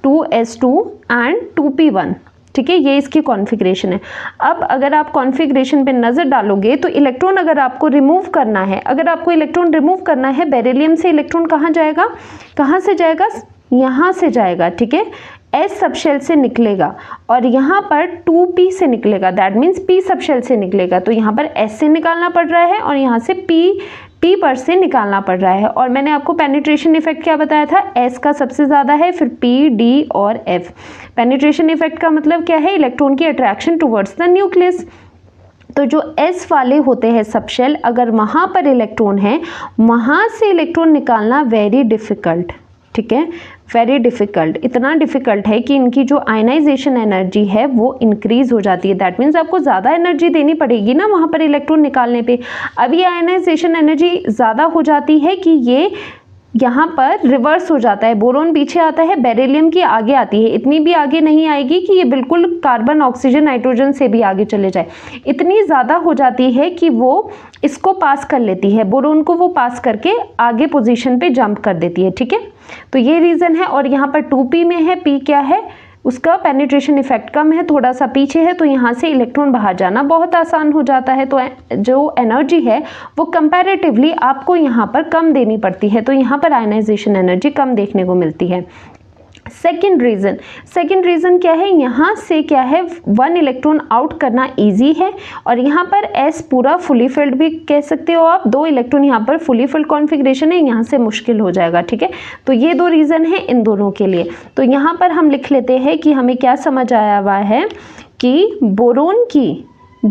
2s2 एंड 2p1, ठीक है। ये इसकी कॉन्फ़िगरेशन है। अब अगर आप कॉन्फ़िगरेशन पे नज़र डालोगे तो इलेक्ट्रॉन अगर आपको रिमूव करना है, अगर आपको इलेक्ट्रॉन रिमूव करना है, बेरिलियम से इलेक्ट्रॉन कहाँ जाएगा, कहाँ से जाएगा, यहाँ से जाएगा, ठीक है। S सबशेल से निकलेगा और यहाँ पर 2p से निकलेगा, दैट मीन्स p सबशेल से निकलेगा। तो यहाँ पर S से निकालना पड़ रहा है और यहाँ से p पर से निकालना पड़ रहा है। और मैंने आपको पेनिट्रेशन इफेक्ट क्या बताया था, S का सबसे ज़्यादा है, फिर P, D और F। पेनिट्रेशन इफेक्ट का मतलब क्या है, इलेक्ट्रॉन की अट्रैक्शन टुवर्ड्स द न्यूक्लियस। तो जो S वाले होते हैं सबशेल, अगर वहाँ पर इलेक्ट्रॉन है, वहाँ से इलेक्ट्रॉन निकालना वेरी डिफ़िकल्ट, ठीक है, वेरी डिफ़िकल्ट। इतना डिफ़िकल्ट है कि इनकी जो आयनाइजेशन एनर्जी है वो इंक्रीज़ हो जाती है। दैट मीन्स आपको ज़्यादा एनर्जी देनी पड़ेगी ना वहाँ पर इलेक्ट्रॉन निकालने पे। अब ये आयनाइजेशन एनर्जी ज़्यादा हो जाती है कि ये यहाँ पर रिवर्स हो जाता है, बोरोन पीछे आता है, बेरिलियम की आगे आती है। इतनी भी आगे नहीं आएगी कि ये बिल्कुल कार्बन, ऑक्सीजन, नाइट्रोजन से भी आगे चले जाए। इतनी ज़्यादा हो जाती है कि वो इसको पास कर लेती है, बोरोन को वो पास करके आगे पोजीशन पे जंप कर देती है, ठीक है। तो ये रीज़न है। और यहाँ पर 2p में है, p क्या है, उसका पेनिट्रेशन इफेक्ट कम है, थोड़ा सा पीछे है, तो यहाँ से इलेक्ट्रॉन बाहर जाना बहुत आसान हो जाता है। तो जो एनर्जी है वो कंपैरेटिवली आपको यहाँ पर कम देनी पड़ती है, तो यहाँ पर आयनाइजेशन एनर्जी कम देखने को मिलती है। सेकेंड रीज़न क्या है, यहाँ से क्या है 1 इलेक्ट्रॉन आउट करना इजी है, और यहाँ पर S पूरा फुली फिल्ड भी कह सकते हो आप, 2 इलेक्ट्रॉन यहाँ पर फुली फिल्ड कॉन्फ़िगरेशन है, यहाँ से मुश्किल हो जाएगा, ठीक है। तो ये 2 रीज़न है इन दोनों के लिए। तो यहाँ पर हम लिख लेते हैं कि हमें क्या समझ आया हुआ है कि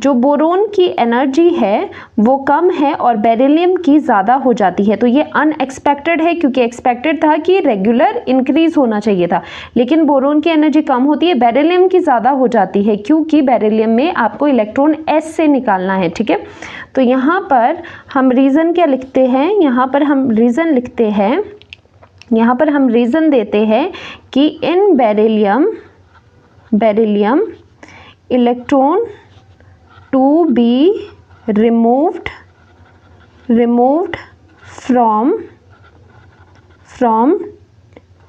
बोरोन की एनर्जी है वो कम है और बेरिलियम की ज़्यादा हो जाती है। तो ये अनएक्सपेक्टेड है, क्योंकि एक्सपेक्टेड था कि रेगुलर इंक्रीज होना चाहिए था, लेकिन बोरोन की एनर्जी कम होती है, बेरिलियम की ज़्यादा हो जाती है, क्योंकि बेरिलियम में आपको इलेक्ट्रॉन S से निकालना है, ठीक है। तो यहाँ पर हम रीज़न क्या लिखते हैं, यहाँ पर हम रीज़न देते हैं कि in beryllium electron to be removed from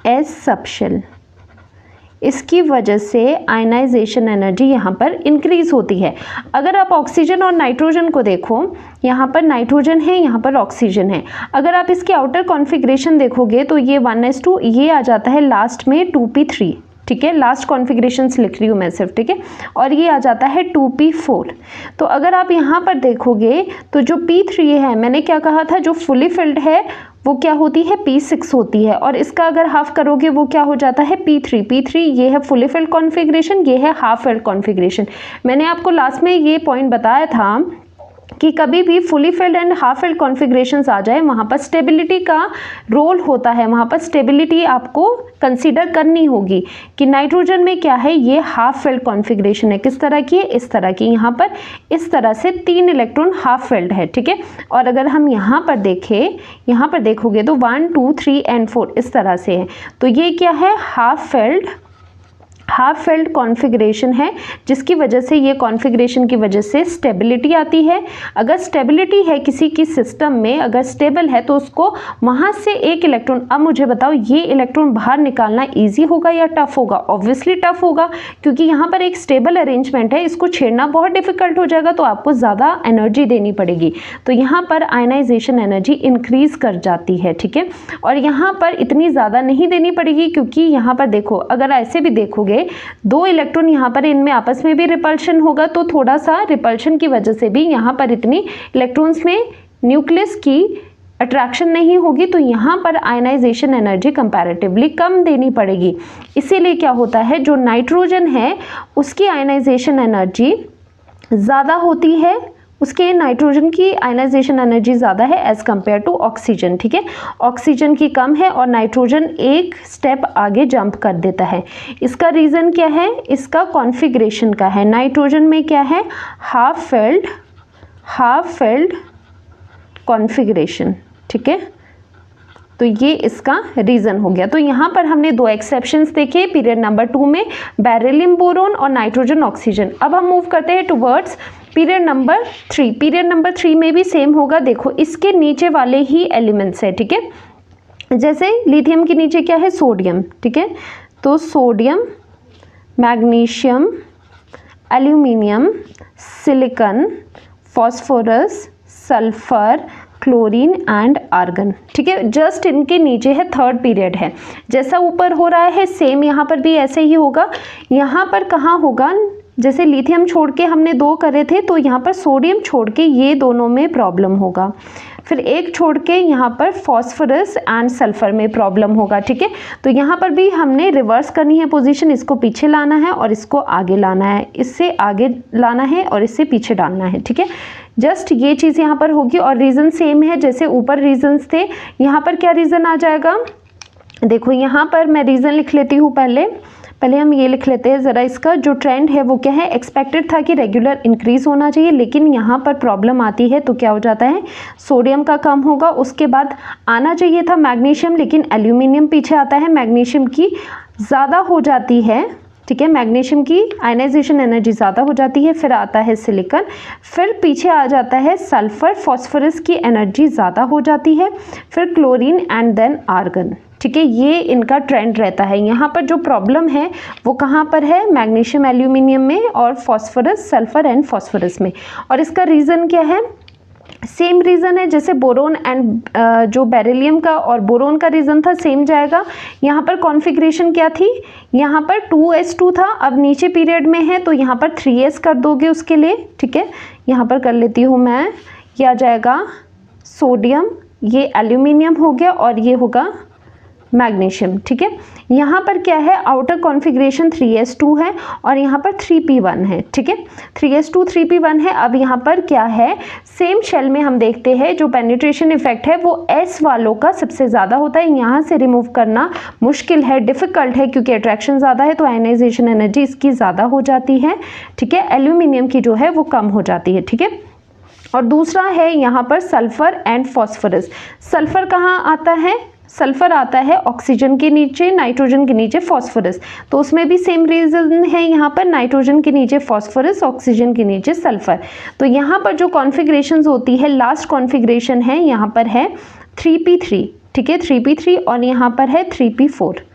S subshell, इसकी वजह से आयनाइजेशन एनर्जी यहाँ पर इंक्रीज होती है। अगर आप ऑक्सीजन और नाइट्रोजन को देखो, यहाँ पर नाइट्रोजन है, यहाँ पर ऑक्सीजन है, अगर आप इसके आउटर कॉन्फ़िगरेशन देखोगे तो ये 1s2, ये आ जाता है लास्ट में 2p3, ठीक है, लास्ट कॉन्फ़िगरेशंस लिख रही हूँ मैं सिर्फ, ठीक है, और ये आ जाता है 2p4। तो अगर आप यहाँ पर देखोगे तो जो p3 है, मैंने क्या कहा था, जो फुली फिल्ड है वो क्या होती है, p6 होती है, और इसका अगर हाफ करोगे वो क्या हो जाता है, p3। ये है फुली फिल्ड कॉन्फ़िगरेशन, ये है हाफ फिल्ड कॉन्फ़िगरेशन। मैंने आपको लास्ट में ये पॉइंट बताया था कि कभी भी fully filled and half filled configurations आ जाए, वहाँ पर स्टेबिलिटी का रोल होता है, वहाँ पर स्टेबिलिटी आपको कंसीडर करनी होगी कि नाइट्रोजन में क्या है, ये हाफ फिल्ड कॉन्फ़िगरेशन है, किस तरह की है, इस तरह की, यहाँ पर इस तरह से 3 इलेक्ट्रॉन हाफ फिल्ड है, ठीक है। और अगर हम यहाँ पर देखें, यहाँ पर देखोगे तो 1 2 3 एंड 4 इस तरह से है, तो ये क्या है, हाफ फिल्ड कॉन्फ़िगरेशन है, जिसकी वजह से ये कॉन्फ़िगरेशन की वजह से स्टेबिलिटी आती है। अगर स्टेबिलिटी है किसी की सिस्टम में, अगर स्टेबल है तो उसको वहाँ से एक इलेक्ट्रॉन, अब मुझे बताओ ये इलेक्ट्रॉन बाहर निकालना इजी होगा या टफ होगा, ऑब्वियसली टफ होगा, क्योंकि यहाँ पर एक स्टेबल अरेंजमेंट है, इसको छेड़ना बहुत डिफिकल्ट हो जाएगा, तो आपको ज़्यादा एनर्जी देनी पड़ेगी। तो यहाँ पर आयनाइजेशन एनर्जी इंक्रीज कर जाती है, ठीक है, और यहाँ पर इतनी ज़्यादा नहीं देनी पड़ेगी, क्योंकि यहाँ पर देखो, अगर ऐसे भी देखोगे 2 इलेक्ट्रॉन यहाँ पर इनमें आपस में भी रिपल्शन होगा, तो थोड़ा सा रिपल्शन की वजह से भी यहाँ पर इतनी इलेक्ट्रॉन्स में न्यूक्लियस की अट्रैक्शन नहीं होगी, तो यहाँ पर आयनाइजेशन एनर्जी कंपैरेटिवली कम देनी पड़ेगी। इसीलिए क्या होता है, जो नाइट्रोजन है उसकी आयनाइजेशन एनर्जी ज़्यादा होती है, उसके नाइट्रोजन की आयनाइजेशन एनर्जी ज़्यादा है एज़ कम्पेयर टू ऑक्सीजन, ठीक है। ऑक्सीजन की कम है और नाइट्रोजन एक स्टेप आगे जंप कर देता है। इसका रीज़न क्या है, इसका कॉन्फ़िगरेशन का है। नाइट्रोजन में क्या है, हाफ फिल्ड कॉन्फ़िगरेशन, ठीक है, तो ये इसका रीज़न हो गया। तो यहाँ पर हमने 2 एक्सेप्शंस देखे पीरियड नंबर 2 में, बेरिलियम बोरोन और नाइट्रोजन ऑक्सीजन। अब हम मूव करते हैं towards period number 3। Period number 3 में भी सेम होगा, देखो इसके नीचे वाले ही एलिमेंट्स है, ठीक है। जैसे लिथियम के नीचे क्या है, सोडियम, ठीक है, तो sodium, magnesium, aluminium, silicon, phosphorus, sulphur, chlorine and argon, ठीक है। जस्ट इनके नीचे है, 3rd पीरियड है। जैसा ऊपर हो रहा है सेम यहाँ पर भी ऐसे ही होगा। यहाँ पर कहाँ होगा, जैसे लिथियम छोड़ के हमने 2 करे थे, तो यहाँ पर सोडियम छोड़ के ये दोनों में प्रॉब्लम होगा, फिर एक छोड़ के यहाँ पर फॉस्फोरस एंड सल्फर में प्रॉब्लम होगा, ठीक है। तो यहाँ पर भी हमने रिवर्स करनी है पोजीशन, इसको पीछे लाना है और इसको आगे लाना है, इससे आगे लाना है और इससे पीछे डालना है, ठीक है। जस्ट ये चीज़ यहाँ पर होगी और रीज़न सेम है जैसे ऊपर रीजन्स थे। यहाँ पर क्या रीज़न आ जाएगा, देखो यहाँ पर मैं रीज़न लिख लेती हूँ, पहले हम ये लिख लेते हैं ज़रा। इसका जो ट्रेंड है वो क्या है, एक्सपेक्टेड था कि रेगुलर इंक्रीज होना चाहिए, लेकिन यहाँ पर प्रॉब्लम आती है, तो क्या हो जाता है, सोडियम का कम होगा, उसके बाद आना चाहिए था मैग्नीशियम, लेकिन एल्यूमिनियम पीछे आता है, मैग्नीशियम की ज़्यादा हो जाती है, ठीक है, मैग्नीशियम की आयनाइजेशन एनर्जी ज़्यादा हो जाती है, फिर आता है सिलिकॉन, फिर पीछे आ जाता है सल्फर, फॉस्फोरस की एनर्जी ज़्यादा हो जाती है, फिर क्लोरीन एंड देन आर्गन, ठीक है, ये इनका ट्रेंड रहता है। यहाँ पर जो प्रॉब्लम है वो कहाँ पर है, मैग्नीशियम एल्यूमिनियम में और फॉस्फोरस, सल्फर एंड फॉस्फोरस में। और इसका रीज़न क्या है, सेम रीज़न है जैसे बोरोन एंड जो बेरिलियम का और बोरोन का रीज़न था, सेम जाएगा। यहाँ पर कॉन्फ़िगरेशन क्या थी, यहाँ पर 2s2 था, अब नीचे पीरियड में है तो यहाँ पर 3s कर दोगे उसके लिए। ठीक है, यहाँ पर कर लेती हूँ मैं, ये आ जाएगा सोडियम, ये एल्यूमिनियम हो गया और ये होगा मैग्नीशियम। ठीक है, यहाँ पर क्या है, आउटर कॉन्फ़िगरेशन 3s2 है और यहाँ पर 3p1 है। ठीक है, 3s2 3p1 है। अब यहाँ पर क्या है, सेम शेल में हम देखते हैं जो पेनिट्रेशन इफेक्ट है वो s वालों का सबसे ज़्यादा होता है। यहाँ से रिमूव करना मुश्किल है, डिफ़िकल्ट है, क्योंकि अट्रैक्शन ज़्यादा है तो आयनाइजेशन एनर्जी इसकी ज़्यादा हो जाती है। ठीक है, एल्यूमिनियम की जो है वो कम हो जाती है। ठीक है, और दूसरा है यहाँ पर सल्फ़र एंड फॉस्फोरस। सल्फ़र कहाँ आता है, सल्फ़र आता है ऑक्सीजन के नीचे, नाइट्रोजन के नीचे फॉस्फोरस, तो उसमें भी सेम रीज़न है। यहाँ पर नाइट्रोजन के नीचे फॉस्फोरस, ऑक्सीजन के नीचे सल्फ़र। तो यहाँ पर जो कॉन्फ़िगरेशंस होती है, लास्ट कॉन्फ़िगरेशन है यहाँ पर है 3p3। ठीक है, 3p3 और यहाँ पर है 3p4।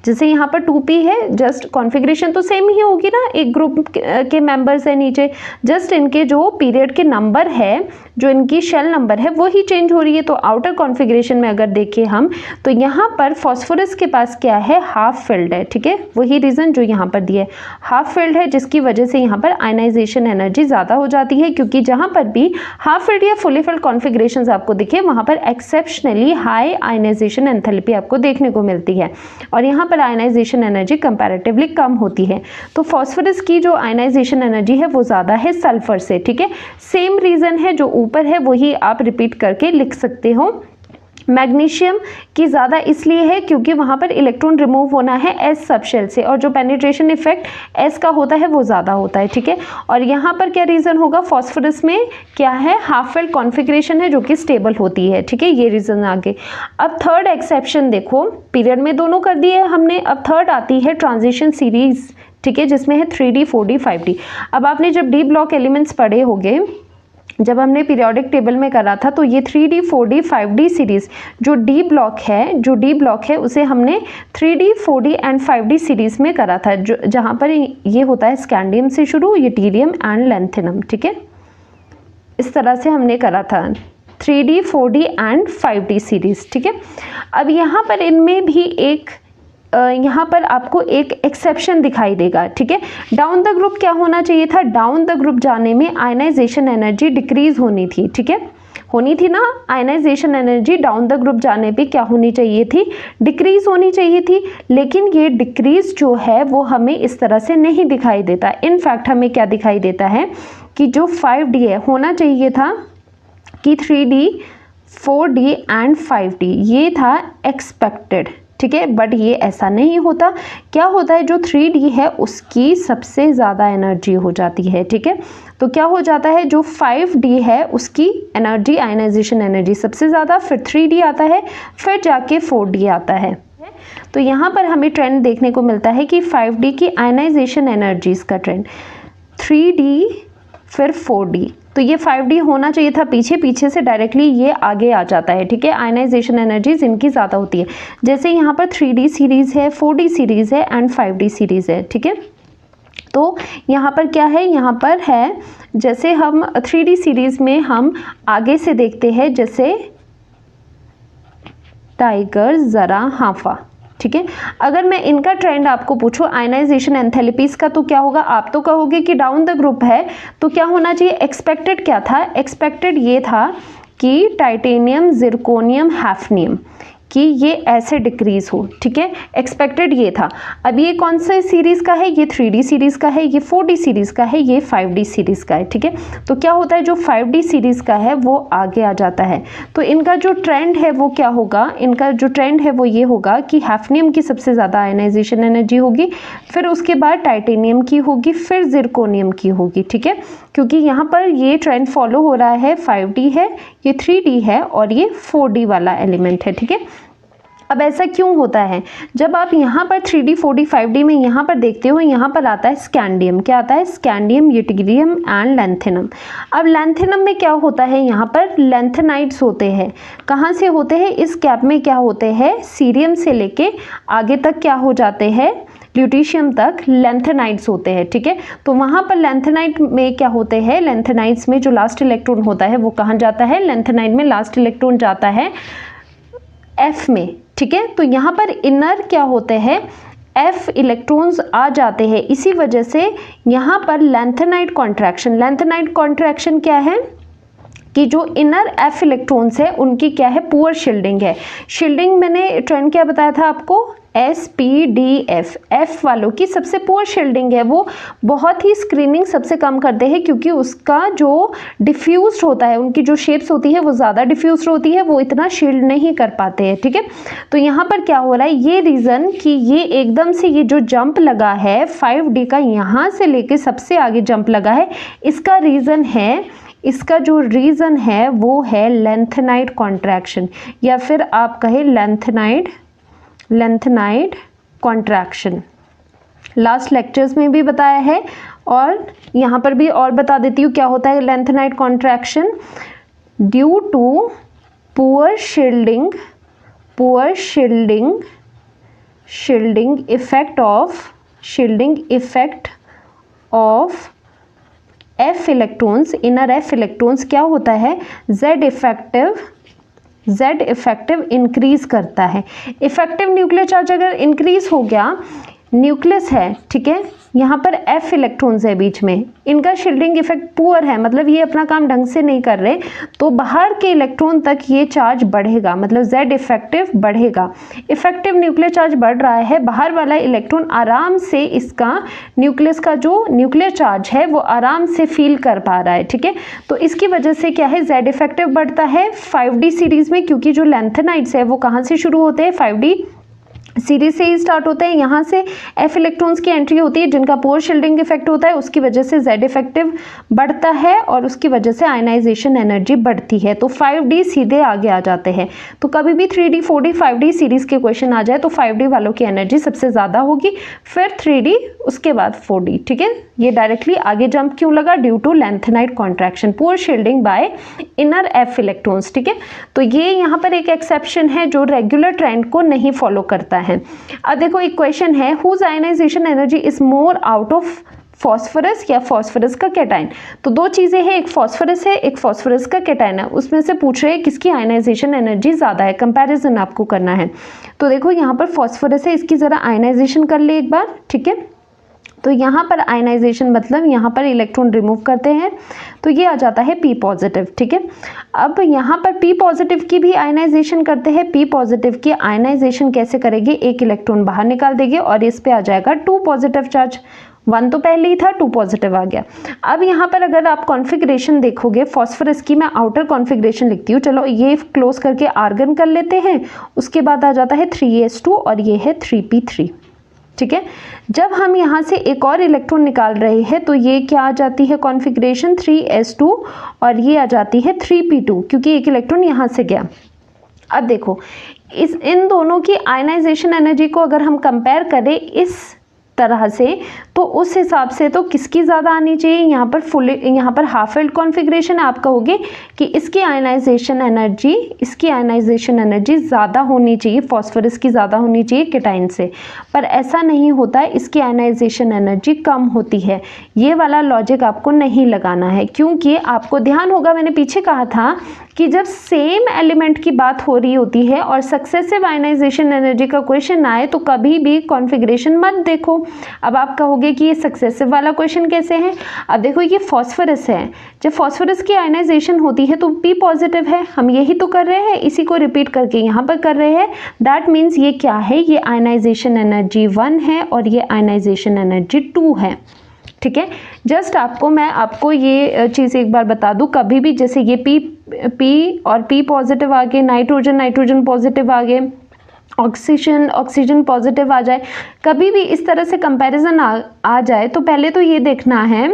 जैसे यहाँ पर 2p है, जस्ट कॉन्फ़िगरेशन तो सेम ही होगी ना, एक ग्रुप के मेंबर्स है नीचे, जस्ट इनके जो पीरियड के नंबर है, जो इनकी शेल नंबर है वो ही चेंज हो रही है। तो आउटर कॉन्फ़िगरेशन में अगर देखें हम तो यहाँ पर फॉस्फोरस के पास क्या है, हाफ फिल्ड है। ठीक है, वही रीज़न जो यहाँ पर दिया है, हाफ फिल्ड है, जिसकी वजह से यहाँ पर आयनाइजेशन एनर्जी ज़्यादा हो जाती है, क्योंकि जहाँ पर भी हाफ फिल्ड या फुली फिल्ड कॉन्फ़िगरेशन आपको दिखे वहाँ पर एक्सेप्शनली हाई आयनाइजेशन एंथैल्पी आपको देखने को मिलती है और यहाँ पर आयनाइजेशन एनर्जी कंपैरेटिवली कम होती है। तो फॉस्फोरस की जो आयनाइजेशन एनर्जी है वो ज़्यादा है सल्फर से। ठीक है, सेम रीज़न है जो ऊपर है वही आप रिपीट करके लिख सकते हो। मैग्नीशियम की ज़्यादा इसलिए है क्योंकि वहाँ पर इलेक्ट्रॉन रिमूव होना है एस सबशेल से और जो पेनिट्रेशन इफेक्ट एस का होता है वो ज़्यादा होता है। ठीक है, और यहाँ पर क्या रीज़न होगा, फॉस्फोरस में क्या है, हाफ फिल्ड कॉन्फ़िगरेशन है जो कि स्टेबल होती है। ठीक है, ये रीज़न आगे। अब थर्ड एक्सेप्शन देखो, पीरियड में दोनों कर दिए हमने, अब थर्ड आती है ट्रांजिशन सीरीज़। ठीक है, जिसमें है 3d 4d 5d। अब आपने जब डी ब्लॉक एलिमेंट्स पढ़े होंगे, जब हमने पीरियोडिक टेबल में करा था, तो ये 3d 4d 5d सीरीज़ जो डी ब्लॉक है उसे हमने 3d 4d and 5d series में करा था, जो जहाँ पर ये होता है स्कैंडियम से शुरू, यूटेरियम एंड लैंथेनम। ठीक है, इस तरह से हमने करा था 3d 4d and 5d series. ठीक है, अब यहाँ पर इनमें भी यहाँ पर आपको एक एक्सेप्शन दिखाई देगा। ठीक है, डाउन द ग्रुप क्या होना चाहिए था, डाउन द ग्रुप जाने में आयनाइजेशन एनर्जी डिक्रीज होनी थी। ठीक है, होनी थी ना, ionization energy down the group जाने पे क्या होनी चाहिए थी, डिक्रीज होनी चाहिए थी। लेकिन ये डिक्रीज जो है वो हमें इस तरह से नहीं दिखाई देता। इनफैक्ट हमें क्या दिखाई देता है कि जो 5d है, होना चाहिए था कि 3d 4d एंड 5d, ये था एक्सपेक्टेड। ठीक है, बट ये ऐसा नहीं होता। क्या होता है, जो 3d है उसकी सबसे ज़्यादा एनर्जी हो जाती है। ठीक है, तो क्या हो जाता है, जो 5d है उसकी एनर्जी, आयनाइजेशन एनर्जी सबसे ज़्यादा, फिर 3d आता है, फिर जाके 4d आता है। तो यहाँ पर हमें ट्रेंड देखने को मिलता है कि 5d की आयनाइजेशन एनर्जीज का ट्रेंड, 3d फिर 4d, तो ये 5d होना चाहिए था पीछे से, डायरेक्टली ये आगे आ जाता है। ठीक है, आयनाइजेशन एनर्जीज इनकी ज़्यादा होती है। जैसे यहाँ पर 3d सीरीज़ है, 4d सीरीज़ है एंड 5d सीरीज़ है। ठीक है, तो यहाँ पर क्या है, यहाँ पर है जैसे हम 3d सीरीज़ में हम आगे से देखते हैं, जैसे टाइगर, ज़रा, हाफा। ठीक है, अगर मैं इनका ट्रेंड आपको पूछूं आयनाइजेशन एंथैल्पीज का, तो क्या होगा, आप तो कहोगे कि डाउन द ग्रुप है तो क्या होना चाहिए, एक्सपेक्टेड क्या था, एक्सपेक्टेड ये था कि टाइटेनियम, जिरकोनियम, हैफनियम कि ये ऐसे डिक्रीज हो। ठीक है, एक्सपेक्टेड ये था। अब ये कौन से सीरीज़ का है, ये 3d सीरीज़ का है, ये 4d सीरीज़ का है, ये 5d सीरीज़ का है। ठीक है, तो क्या होता है, जो 5d सीरीज़ का है वो आगे आ जाता है। तो इनका जो ट्रेंड है वो क्या होगा, इनका जो ट्रेंड है वो ये होगा कि हैफनियम की सबसे ज़्यादा आयनाइजेशन एनर्जी होगी, फिर उसके बाद टाइटेनियम की होगी, फिर जिरकोनियम की होगी। ठीक है, क्योंकि यहाँ पर ये ट्रेंड फॉलो हो रहा है, 5d है, ये 3d है और ये 4d वाला एलिमेंट है। ठीक है, अब ऐसा क्यों होता है? जब आप यहाँ पर 3D 4D 5D में यहाँ पर देखते हो, यहाँ पर आता है स्कैंडियम। क्या आता है? Scandium, yttrium and lanthanum. अब लैंथेनम में क्या होता है? यहाँ पर लैंथेनाइड्स होते हैं। कहाँ से होते हैं? इस कैप में क्या होते हैं? सीरियम से लेके आगे तक क्या हो जाते हैं? ल्यूटीशियम तक लैंथेनाइड्स होते हैं। ठीक है, तो वहाँ पर लैंथेनाइड में क्या होते हैं? लैंथेनाइड्स में जो लास्ट इलेक्ट्रॉन होता है वो कहाँ जाता है? लैंथेनाइड में लास्ट इलेक्ट्रॉन जाता है F में। ठीक है, तो यहाँ पर इनर क्या होते हैं? F इलेक्ट्रॉन्स आ जाते हैं। इसी वजह से यहाँ पर लैंथेनाइड कॉन्ट्रैक्शन, लैंथेनाइड कॉन्ट्रैक्शन क्या है कि जो इनर F इलेक्ट्रॉन्स है उनकी क्या है? पुअर शील्डिंग है। शील्डिंग मैंने ट्रेंड क्या बताया था आपको? SPDF, F वालों की सबसे पुअर शील्डिंग है, वो बहुत ही स्क्रीनिंग सबसे कम करते हैं क्योंकि उसका जो डिफ्यूज होता है, उनकी जो शेप्स होती है वो ज़्यादा डिफ्यूज होती है, वो इतना शील्ड नहीं कर पाते हैं। ठीक है, तो यहाँ पर क्या हो रहा है? ये रीज़न कि ये एकदम से ये जो जंप लगा है 5D का, यहाँ से लेके सबसे आगे जंप लगा है, इसका रीज़न है, इसका जो रीज़न है वो है लैंथेनाइड कॉन्ट्रैक्शन, या फिर आप कहें लैंथेनाइड कॉन्ट्रैक्शन। लास्ट लेक्चर्स में भी बताया है और यहाँ पर भी और बता देती हूँ क्या होता है lanthanide contraction. Due to poor shielding effect of F electrons, inner F electrons, क्या होता है? Z इफेक्टिव इंक्रीज करता है। इफेक्टिव न्यूक्लियर चार्ज अगर इंक्रीज हो गया, न्यूक्लियस है, ठीक है, यहाँ पर F इलेक्ट्रॉन्स है बीच में, इनका शील्डिंग इफेक्ट पुअर है, मतलब ये अपना काम ढंग से नहीं कर रहे, तो बाहर के इलेक्ट्रॉन तक ये चार्ज बढ़ेगा, मतलब Z इफेक्टिव बढ़ेगा। इफेक्टिव न्यूक्लियर चार्ज बढ़ रहा है, बाहर वाला इलेक्ट्रॉन आराम से इसका न्यूक्लियस का जो न्यूक्लियर चार्ज है वो आराम से फील कर पा रहा है। ठीक है, तो इसकी वजह से क्या है? Z इफेक्टिव बढ़ता है 5D सीरीज में, क्योंकि जो लैंथेनाइड्स है वो कहाँ से शुरू होते हैं? 5D सीरीज से ही स्टार्ट होते हैं। यहाँ से F इलेक्ट्रॉन्स की एंट्री होती है जिनका पुअर शील्डिंग इफेक्ट होता है, उसकी वजह से Z इफेक्टिव बढ़ता है और उसकी वजह से आयनाइजेशन एनर्जी बढ़ती है, तो 5D सीधे आगे आ जाते हैं। तो कभी भी 3D 4D 5D सीरीज के क्वेश्चन आ जाए तो 5D वालों की एनर्जी सबसे ज़्यादा होगी, फिर 3D, उसके बाद 4D। ठीक है, ये डायरेक्टली आगे जंप क्यों लगा? Due to lanthanide contraction, poor shielding by inner F electrons. ठीक है, तो ये यहाँ पर एक एक्सेप्शन है जो रेगुलर ट्रेंड को नहीं फॉलो करता है। अब देखो एक क्वेश्चन है, whose ionization energy is more out of phosphorus या फॉस्फोरस का कैटाइन। तो दो चीजें हैं, एक फॉस्फोरस है, एक फॉस्फोरस का कैटाइन है, उसमें से पूछ रहे हैं किसकी आयनाइजेशन एनर्जी ज्यादा है, कंपैरिजन आपको करना है। तो देखो यहाँ पर फॉस्फोरस है, इसकी जरा आयनाइजेशन कर ले एक बार। ठीक है, तो यहाँ पर आयनाइजेशन मतलब यहाँ पर इलेक्ट्रॉन रिमूव करते हैं तो ये आ जाता है P पॉजिटिव। ठीक है, अब यहाँ पर P पॉजिटिव की भी आयनाइजेशन करते हैं। P पॉजिटिव की आयनाइजेशन कैसे करेंगे? एक इलेक्ट्रॉन बाहर निकाल देंगे और इस पे आ जाएगा 2 पॉजिटिव चार्ज, 1 तो पहले ही था, 2 पॉजिटिव आ गया। अब यहाँ पर अगर आप कॉन्फ़िगरेशन देखोगे फॉस्फोरस की, मैं आउटर कॉन्फ़िगरेशन लिखती हूँ, चलो ये क्लोज करके आर्गन कर लेते हैं, उसके बाद आ जाता है 3s2 और ये है 3p3। ठीक है, जब हम यहाँ से एक और इलेक्ट्रॉन निकाल रहे हैं तो ये क्या आ जाती है कॉन्फ़िगरेशन? 3s2 और ये आ जाती है 3p2, क्योंकि एक इलेक्ट्रॉन यहाँ से गया। अब देखो इन दोनों की आयनाइजेशन एनर्जी को अगर हम कंपेयर करें इस तरह से, तो उस हिसाब से तो किसकी ज़्यादा आनी चाहिए? यहाँ पर हाफ फिल्ड कॉन्फ़िगरेशन, आप कहोगे कि इसकी आयनाइजेशन एनर्जी ज़्यादा होनी चाहिए, फॉस्फोरस की ज़्यादा होनी चाहिए कैटाइन से, पर ऐसा नहीं होता है, इसकी आयनाइजेशन एनर्जी कम होती है। ये वाला लॉजिक आपको नहीं लगाना है, क्योंकि आपको ध्यान होगा मैंने पीछे कहा था कि जब सेम एलिमेंट की बात हो रही होती है और सक्सेसिव आयनाइजेशन एनर्जी का क्वेश्चन आए तो कभी भी कॉन्फ़िगरेशन मत देखो। अब आप कहोगे कि ये सक्सेसिव वाला क्वेश्चन कैसे है? अब देखो ये फॉस्फोरस है, जब फॉस्फोरस की आयनाइजेशन होती है तो P पॉजिटिव है, हम यही तो कर रहे हैं, इसी को रिपीट करके यहाँ पर कर रहे हैं। दैट मीन्स ये क्या है? ये आयनाइजेशन एनर्जी 1 है और ये आयनाइजेशन एनर्जी 2 है। ठीक है, जस्ट मैं आपको ये चीज़ एक बार बता दूं, कभी भी जैसे ये P और P पॉजिटिव आ गए, नाइट्रोजन पॉजिटिव आ गए, ऑक्सीजन पॉजिटिव आ जाए, कभी भी इस तरह से कंपैरिजन आ जाए तो पहले तो ये देखना है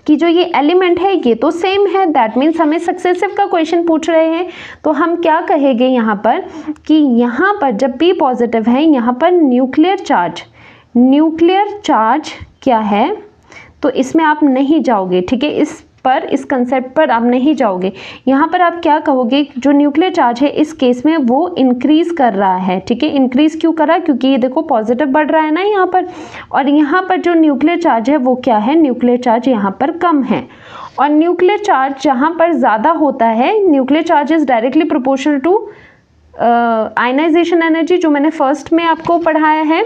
कि जो ये एलिमेंट है ये तो सेम है, दैट मीन्स हमें सक्सेसिव का क्वेश्चन पूछ रहे हैं, तो हम क्या कहेंगे यहाँ पर कि यहाँ पर जब P पॉजिटिव है यहाँ पर न्यूक्लियर चार्ज क्या है, तो इसमें आप नहीं जाओगे, ठीक है, इस कंसेप्ट पर आप नहीं जाओगे। यहाँ पर आप क्या कहोगे, जो न्यूक्लियर चार्ज है इस केस में वो इंक्रीज कर रहा है, ठीक है। इंक्रीज क्यों कर रहा है, क्योंकि ये देखो पॉजिटिव बढ़ रहा है ना यहाँ पर, और यहाँ पर जो न्यूक्लियर चार्ज है वो क्या है, न्यूक्लियर चार्ज यहाँ पर कम है। और न्यूक्लियर चार्ज जहाँ पर ज़्यादा होता है, nuclear charge is directly proportional to ionization energy, जो मैंने फर्स्ट में आपको पढ़ाया है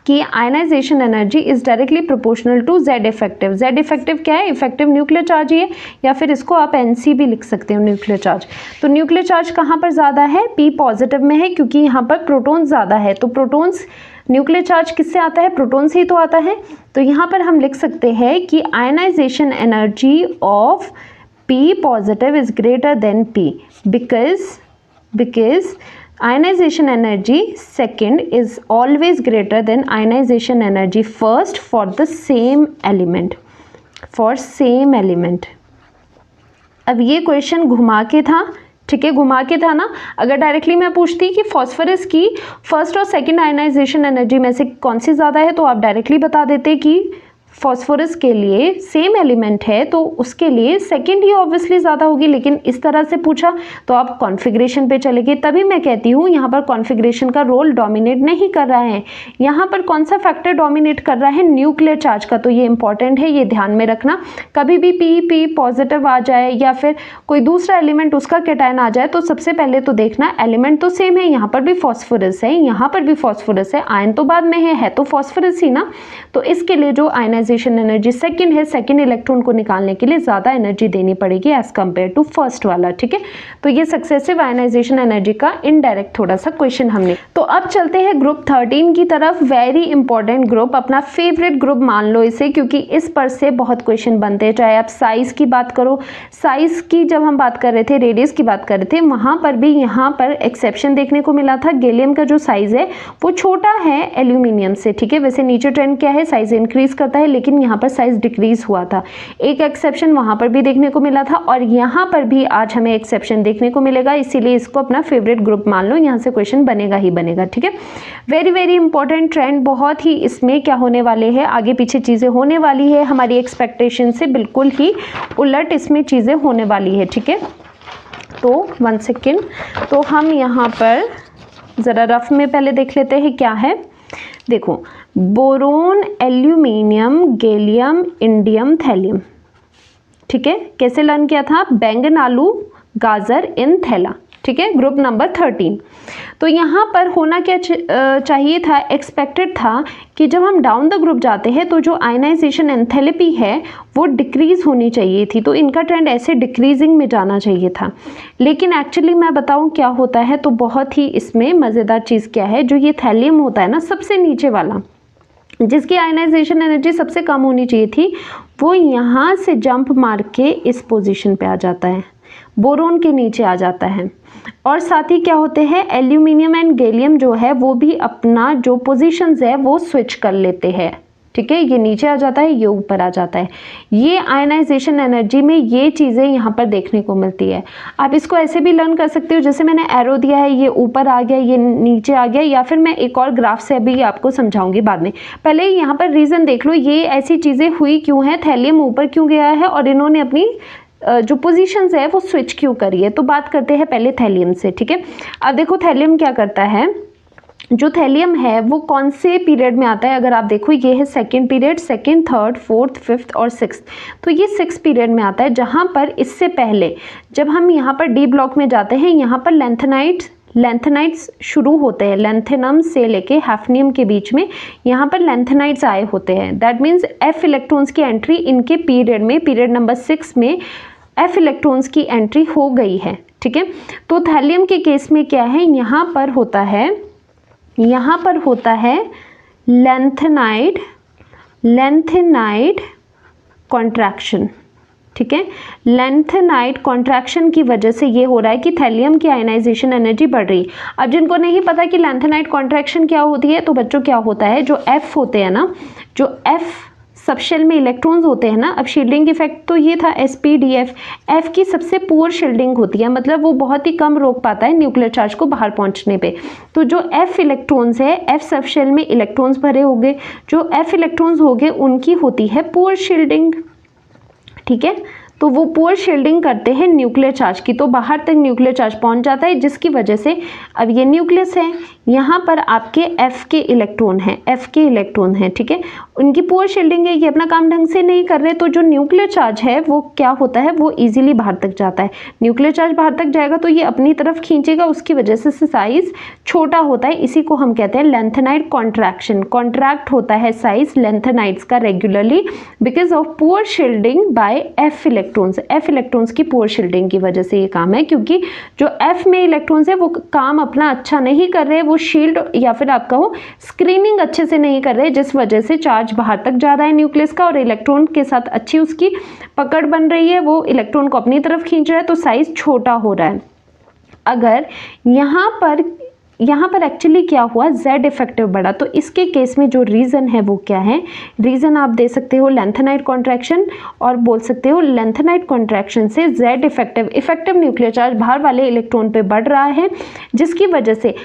कि ionization energy is directly proportional to Z effective. Z effective क्या है, इफेक्टिव न्यूक्लियर चार्ज ही है, या फिर इसको आप एनसी भी लिख सकते हो, न्यूक्लियर चार्ज। तो न्यूक्लियर चार्ज कहाँ पर ज़्यादा है, पी पॉजिटिव में है, क्योंकि यहाँ पर प्रोटॉन्स ज़्यादा है। तो प्रोटॉन्स, न्यूक्लियर चार्ज किससे आता है, प्रोटॉन से ही तो आता है। तो यहाँ पर हम लिख सकते हैं कि ionization energy of P positive is greater than P because ionization energy second is always greater than ionization energy first for the same element, अब ये क्वेश्चन घुमा के था, ठीक है, घुमा के था ना। अगर डायरेक्टली मैं पूछती कि फॉस्फोरस की फर्स्ट और सेकंड आयनाइजेशन एनर्जी में से कौन सी ज़्यादा है, तो आप डायरेक्टली बता देते कि फॉस्फोरस के लिए सेम एलिमेंट है तो उसके लिए सेकंड ही ऑब्वियसली ज़्यादा होगी। लेकिन इस तरह से पूछा तो आप कॉन्फ़िगरेशन पे चले गए, तभी मैं कहती हूँ यहाँ पर कॉन्फ़िगरेशन का रोल डोमिनेट नहीं कर रहा है। यहाँ पर कौन सा फैक्टर डोमिनेट कर रहा है, न्यूक्लियर चार्ज का। तो ये इंपॉर्टेंट है, ये ध्यान में रखना। कभी भी पी पॉजिटिव आ जाए या फिर कोई दूसरा एलिमेंट उसका कैटायन आ जाए तो सबसे पहले तो देखना एलिमेंट तो सेम है, यहाँ पर भी फॉस्फोरस है, यहाँ पर भी फॉस्फोरस है, आयन तो बाद में है तो फॉस्फोरस ही ना। तो इसके लिए जो आयनाइजेशन एनर्जी सेकंड है, सेकंड इलेक्ट्रॉन को निकालने के लिए ज़्यादा एनर्जी देनी पड़ेगी एज कंपेयर टू फर्स्ट वाला, ठीक है। तो ये सक्सेसिव आयनाइजेशन एनर्जी का इनडायरेक्ट थोड़ा सा क्वेश्चन हमने। तो अब चलते हैं ग्रुप 13 की तरफ। वेरी इंपॉर्टेंट ग्रुप, अपना फेवरेट ग्रुप मान लो इसे, क्योंकि इस पर से बहुत क्वेश्चन बनते हैं। चाहे आप साइज की बात करो, साइज की जब हम बात कर रहे थे, रेडियस की बात कर रहे थे, वहाँ पर भी यहाँ पर एक्सेप्शन देखने को मिला था। गैलियम का जो साइज है वो छोटा है एल्यूमिनियम से, ठीक है। वैसे नीचे ट्रेंड क्या है, साइज इंक्रीज करता है, लेकिन यहाँ पर साइज डिक्रीज हुआ था। एक एक्सेप्शन वहाँ पर भी देखने को मिला था और यहाँ पर भी आज हमें एक्सेप्शन देखने को मिलेगा, इसीलिए इसको अपना फेवरेट ग्रुप मान लो। यहाँ से क्वेश्चन बनेगा ही बनेगा, ठीक है। वेरी वेरी इंपॉर्टेंट ट्रेंड, बहुत ही इसमें क्या होने वाले हैं, आगे पीछे चीज़ें होने वाली है, हमारी एक्सपेक्टेशन से बिल्कुल ही उलट इसमें चीज़ें होने वाली है, ठीक है। तो 1 सेकेंड, तो हम यहाँ पर ज़रा रफ में पहले देख लेते हैं क्या है। देखो, boron, aluminium, gallium, indium, thallium, ठीक है। कैसे लर्न किया था, बैंगन, आलू, गाजर इन थैला, ठीक है, ग्रुप नंबर 13। तो यहाँ पर होना क्या चाहिए था, एक्सपेक्टेड था कि जब हम डाउन द ग्रुप जाते हैं तो जो आयनाइजेशन एंथैल्पी है वो डिक्रीज़ होनी चाहिए थी, तो इनका ट्रेंड ऐसे डिक्रीजिंग में जाना चाहिए था। लेकिन एक्चुअली मैं बताऊँ क्या होता है, तो बहुत ही इसमें मज़ेदार चीज़ क्या है, जो ये थैलियम होता है ना, सबसे नीचे वाला, जिसकी आयनाइजेशन एनर्जी सबसे कम होनी चाहिए थी, वो यहाँ से जंप मार के इस पोजीशन पे आ जाता है, बोरोन के नीचे आ जाता है। और साथ ही क्या होते हैं, एल्यूमिनियम एंड गैलियम जो है वो भी अपना जो पोजीशंस है वो स्विच कर लेते हैं, ठीक है। ये नीचे आ जाता है, ये ऊपर आ जाता है। ये आयनाइजेशन एनर्जी में ये चीज़ें यहाँ पर देखने को मिलती है। आप इसको ऐसे भी लर्न कर सकते हो, जैसे मैंने एरो दिया है, ये ऊपर आ गया, ये नीचे आ गया, या फिर मैं एक और ग्राफ से अभी आपको समझाऊंगी बाद में। पहले यहाँ पर रीज़न देख लो, ये ऐसी चीज़ें हुई क्यों हैं, थैलियम ऊपर क्यों गया है और इन्होंने अपनी जो पोजीशंस है वो स्विच क्यों करी है। तो बात करते हैं पहले थैलियम से, ठीक है। अब देखो थैलियम क्या करता है, जो थैलियम है वो कौन से पीरियड में आता है, अगर आप देखो ये है second period, second, third, fourth, fifth और सिक्स्थ। तो ये 6 पीरियड में आता है, जहाँ पर इससे पहले जब हम यहाँ पर डी ब्लॉक में जाते हैं, यहाँ पर लैंथेनाइट्स शुरू होते हैं, लैंथेनम से लेके हैफनियम के बीच में यहाँ पर लैंथेनाइट्स आए होते हैं। दैट मीन्स F इलेक्ट्रॉन्स की एंट्री इनके पीरियड में, पीरियड नंबर 6 में F इलेक्ट्रॉन्स की एंट्री हो गई है, ठीक है। तो थैलियम के केस में क्या है, यहाँ पर होता है लैंथेनाइड कॉन्ट्रैक्शन, ठीक है। लैंथेनाइड कॉन्ट्रैक्शन की वजह से ये हो रहा है कि थैलियम की आयनाइजेशन एनर्जी बढ़ रही है। अब जिनको नहीं पता कि लैंथेनाइड कॉन्ट्रैक्शन क्या होती है, तो बच्चों क्या होता है, जो F होते हैं ना, जो F सबशेल में इलेक्ट्रॉन्स होते हैं ना। अब शील्डिंग इफेक्ट तो ये था sp_df, f की सबसे पुअर शील्डिंग होती है, मतलब वो बहुत ही कम रोक पाता है न्यूक्लियर चार्ज को बाहर पहुंचने पे। तो जो f इलेक्ट्रॉन्स है, f सबशेल में इलेक्ट्रॉन्स भरे होंगे, जो f इलेक्ट्रॉन्स होंगे उनकी होती है पुअर शील्डिंग, ठीक है। तो वो पुअर शील्डिंग करते हैं न्यूक्लियर चार्ज की, तो बाहर तक न्यूक्लियर चार्ज पहुंच जाता है, जिसकी वजह से अब ये न्यूक्लियस है, यहाँ पर आपके F के इलेक्ट्रॉन हैं, ठीक है। उनकी पुअर शील्डिंग है, ये अपना काम ढंग से नहीं कर रहे, तो जो न्यूक्लियर चार्ज है वो क्या होता है, वो इजीली बाहर तक जाता है। न्यूक्लियर चार्ज बाहर तक जाएगा तो ये अपनी तरफ खींचेगा, उसकी वजह से साइज छोटा होता है। इसी को हम कहते हैं लेंथेनाइड कॉन्ट्रैक्शन। कॉन्ट्रैक्ट होता है साइज लेंथेनाइड्स का regularly because of poor shielding by F electrons की पुअर शील्डिंग की वजह से ये काम है, क्योंकि जो F में इलेक्ट्रॉन्स है वो काम अपना अच्छा नहीं कर रहे, वो शील्ड या फिर आप कहो स्क्रीनिंग अच्छे से नहीं कर रहे, जिस वजह से चार्ज बाहर तक जा रहा है न्यूक्लियस का और इलेक्ट्रॉन के साथ अच्छी उसकी पकड़ बन रही है, वो इलेक्ट्रॉन को अपनी तरफ खींच रहा है, तो साइज छोटा हो रहा है। अगर यहाँ पर एक्चुअली क्या हुआ, Z इफेक्टिव बढ़ा, तो इसके केस में जो रीज़न है वो क्या है, रीज़न आप दे सकते हो लेंथेनाइड कॉन्ट्रैक्शन, और बोल सकते हो लेंथेनाइड कॉन्ट्रैक्शन से Z इफेक्टिव न्यूक्लियर चार्ज बाहर वाले इलेक्ट्रॉन पे बढ़ रहा है, जिसकी वजह से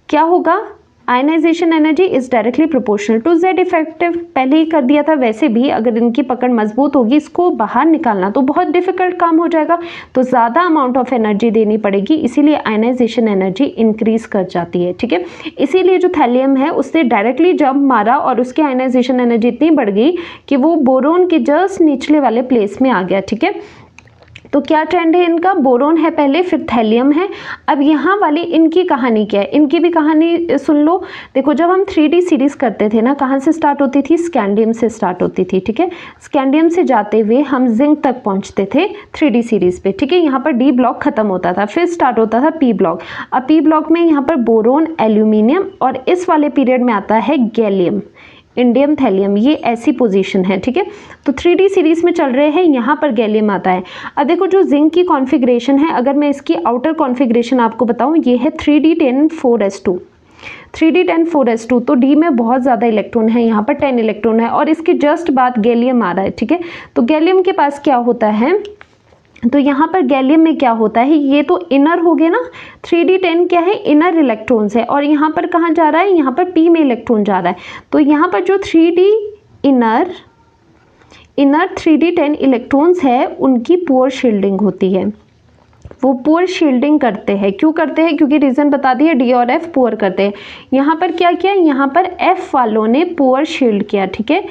क्या होगा, ionization energy is directly proportional to Z effective. पहले ही कर दिया था, वैसे भी अगर इनकी पकड़ मजबूत होगी, इसको बाहर निकालना तो बहुत डिफिकल्ट काम हो जाएगा, तो ज़्यादा अमाउंट ऑफ एनर्जी देनी पड़ेगी, इसीलिए आयनाइजेशन एनर्जी इंक्रीज कर जाती है, ठीक है। इसीलिए जो थैलियम है उससे डायरेक्टली जब मारा और उसकी आयनाइजेशन एनर्जी इतनी बढ़ गई कि वो बोरोन के जस्ट निचले वाले प्लेस में आ गया, ठीक है। तो क्या ट्रेंड है इनका, बोरोन है पहले, फिर थैलियम है। अब यहाँ वाली इनकी कहानी क्या है, इनकी भी कहानी सुन लो। देखो, जब हम 3D सीरीज़ करते थे ना, कहाँ से स्टार्ट होती थी, स्कैंडियम से स्टार्ट होती थी, ठीक है। स्कैंडियम से जाते हुए हम जिंक तक पहुँचते थे 3D सीरीज़ पे, ठीक है। यहाँ पर D ब्लॉक खत्म होता था, फिर स्टार्ट होता था P ब्लॉक। अब P ब्लॉक में यहाँ पर बोरोन, एल्यूमिनियम, और इस वाले पीरियड में आता है गैलियम, इंडियम, थैलियम, ये ऐसी पोजीशन है, ठीक है। तो 3D सीरीज में चल रहे हैं, यहाँ पर गैलियम आता है। अब देखो, जो जिंक की कॉन्फ़िगरेशन है, अगर मैं इसकी आउटर कॉन्फ़िगरेशन आपको बताऊँ, ये है 3D10 4s2, तो D में बहुत ज़्यादा इलेक्ट्रॉन है, यहाँ पर 10 इलेक्ट्रॉन है, और इसके जस्ट बाद गैलियम आ रहा है, ठीक है। तो गैलियम के पास क्या होता है, तो यहाँ पर गैलियम में क्या होता है, ये तो इनर हो गया ना, 3D10 क्या है, इनर इलेक्ट्रॉन्स है, और यहाँ पर कहाँ जा रहा है, यहाँ पर P में इलेक्ट्रॉन जा रहा है। तो यहाँ पर जो 3D इनर 3D10 इलेक्ट्रॉन्स है, उनकी पुअर शील्डिंग होती है, वो पुअर शील्डिंग करते हैं। क्यों करते हैं, क्योंकि रीज़न बता दिए, D और F पुअर करते हैं। यहाँ पर क्या किया, यहाँ पर F वालों ने पुअर शील्ड किया, ठीक है।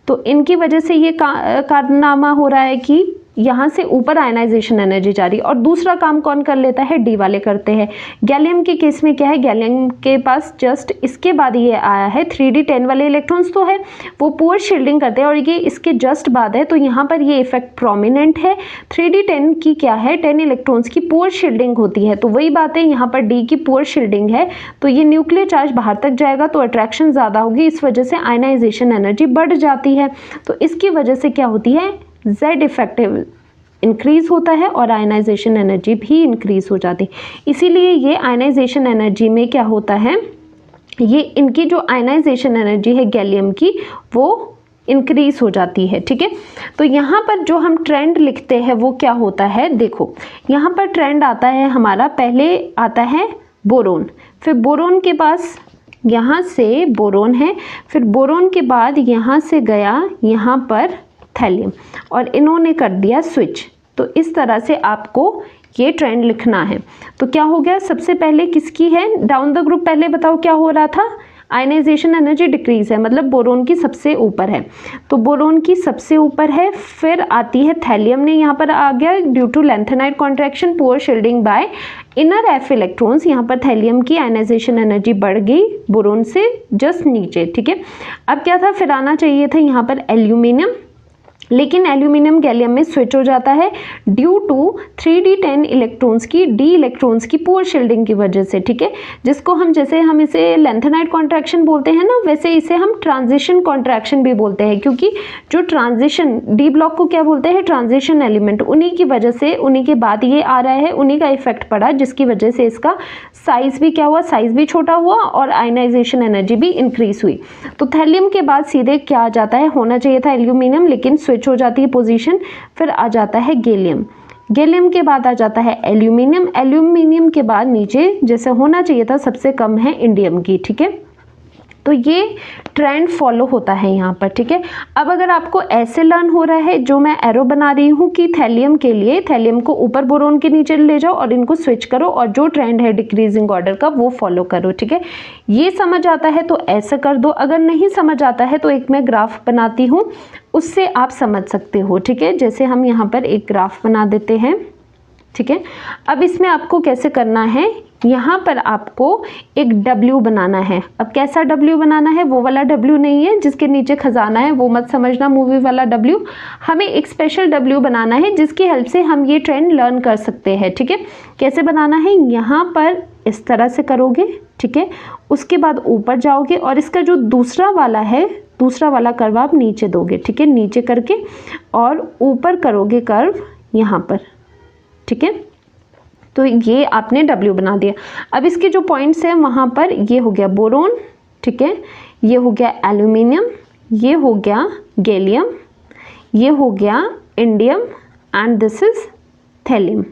तो इनकी वजह से ये कारनामा हो रहा है कि यहाँ से ऊपर आयनाइजेशन एनर्जी जा रही है, और दूसरा काम कौन कर लेता है, डी वाले करते हैं। गैलियम के केस में क्या है, गैलियम के पास जस्ट इसके बाद ये आया है, 3D10 वाले इलेक्ट्रॉन्स तो है, वो पुअर शील्डिंग करते हैं, और ये इसके जस्ट बाद है, तो यहाँ पर ये इफेक्ट प्रोमिनेंट है। 3D10 की क्या है, 10 इलेक्ट्रॉन्स की पुअर शील्डिंग होती है, तो वही बात है, यहाँ पर डी की पुअर शील्डिंग है, तो ये न्यूक्लियर चार्ज बाहर तक जाएगा, तो अट्रैक्शन ज़्यादा होगी, इस वजह से आयनाइजेशन एनर्जी बढ़ जाती है। तो इसकी वजह से क्या होती है, Z इफेक्टिव इंक्रीज होता है और आयनाइजेशन एनर्जी भी इंक्रीज हो जाती है। इसीलिए ये आयनाइजेशन एनर्जी में क्या होता है, ये इनकी जो आयनाइजेशन एनर्जी है गैलियम की, वो इंक्रीज हो जाती है, ठीक है। तो यहाँ पर जो हम ट्रेंड लिखते हैं वो क्या होता है, देखो यहाँ पर ट्रेंड आता है हमारा, पहले आता है बोरोन, फिर बोरोन के पास यहाँ से बोरोन है, फिर बोरोन के बाद यहाँ से गया यहाँ पर थैलियम, और इन्होंने कर दिया स्विच। तो इस तरह से आपको ये ट्रेंड लिखना है। तो क्या हो गया, सबसे पहले किसकी है, डाउन द ग्रुप, पहले बताओ क्या हो रहा था, आयनाइजेशन एनर्जी डिक्रीज है, मतलब बोरोन की सबसे ऊपर है, तो बोरोन की सबसे ऊपर है, फिर आती है थैलियम ने यहाँ पर आ गया due to lanthanide contraction, poor shielding by inner F electrons, यहाँ पर थैलियम की आयनाइजेशन एनर्जी बढ़ गई बोरोन से जस्ट नीचे, ठीक है। अब क्या था, फिर आना चाहिए था यहाँ पर एल्यूमिनियम, लेकिन एल्यूमिनियम गैलियम में स्विच हो जाता है ड्यू टू 3d10 इलेक्ट्रॉन्स की डी इलेक्ट्रॉन्स की पुअर शील्डिंग की वजह से, ठीक है, जिसको हम जैसे हम इसे लेंथेनाइट कॉन्ट्रैक्शन बोलते हैं ना, वैसे इसे हम ट्रांजिशन कॉन्ट्रैक्शन भी बोलते हैं, क्योंकि जो ट्रांजिशन डी ब्लॉक को क्या बोलते हैं, ट्रांजिशन एलिमेंट, उन्हीं की वजह से, उन्हीं के बाद ये आ रहा है, उन्हीं का इफेक्ट पड़ा, जिसकी वजह से इसका साइज भी क्या हुआ, साइज भी छोटा हुआ और आयनाइजेशन एनर्जी भी इंक्रीज हुई। तो थैलियम के बाद सीधे क्या आ जाता है, होना चाहिए था एल्यूमिनियम, लेकिन स्विच हो जाती है पोजीशन, फिर आ जाता है गैलियम, गैलियम के बाद आ जाता है एल्यूमिनियम, एल्यूमिनियम के बाद नीचे जैसे होना चाहिए था सबसे कम है इंडियम की, ठीक है। तो ये ट्रेंड फॉलो होता है यहाँ पर, ठीक है। अब अगर आपको ऐसे लर्न हो रहा है, जो मैं एरो बना रही हूँ कि थैलियम के लिए, थैलियम को ऊपर बोरोन के नीचे ले जाओ और इनको स्विच करो, और जो ट्रेंड है डिक्रीजिंग ऑर्डर का वो फॉलो करो, ठीक है। ये समझ आता है तो ऐसा कर दो, अगर नहीं समझ आता है तो एक मैं ग्राफ बनाती हूँ, उससे आप समझ सकते हो, ठीक है। जैसे हम यहाँ पर एक ग्राफ बना देते हैं, ठीक है। अब इसमें आपको कैसे करना है, यहाँ पर आपको एक W बनाना है। अब कैसा W बनाना है, वो वाला W नहीं है जिसके नीचे खजाना है, वो मत समझना मूवी वाला W, हमें एक स्पेशल W बनाना है जिसकी हेल्प से हम ये ट्रेंड लर्न कर सकते हैं, ठीक है। कैसे बनाना है, यहाँ पर इस तरह से करोगे, ठीक है, उसके बाद ऊपर जाओगे और इसका जो दूसरा वाला है, दूसरा वाला कर्व आप नीचे दोगे, ठीक है, नीचे करके और ऊपर करोगे कर्व यहाँ पर, ठीक है। तो ये आपने W बना दिया। अब इसके जो पॉइंट्स हैं वहाँ पर ये हो गया बोरोन, ठीक है, ये हो गया एल्यूमिनियम, ये हो गया गैलियम, ये हो गया indium and this is thallium,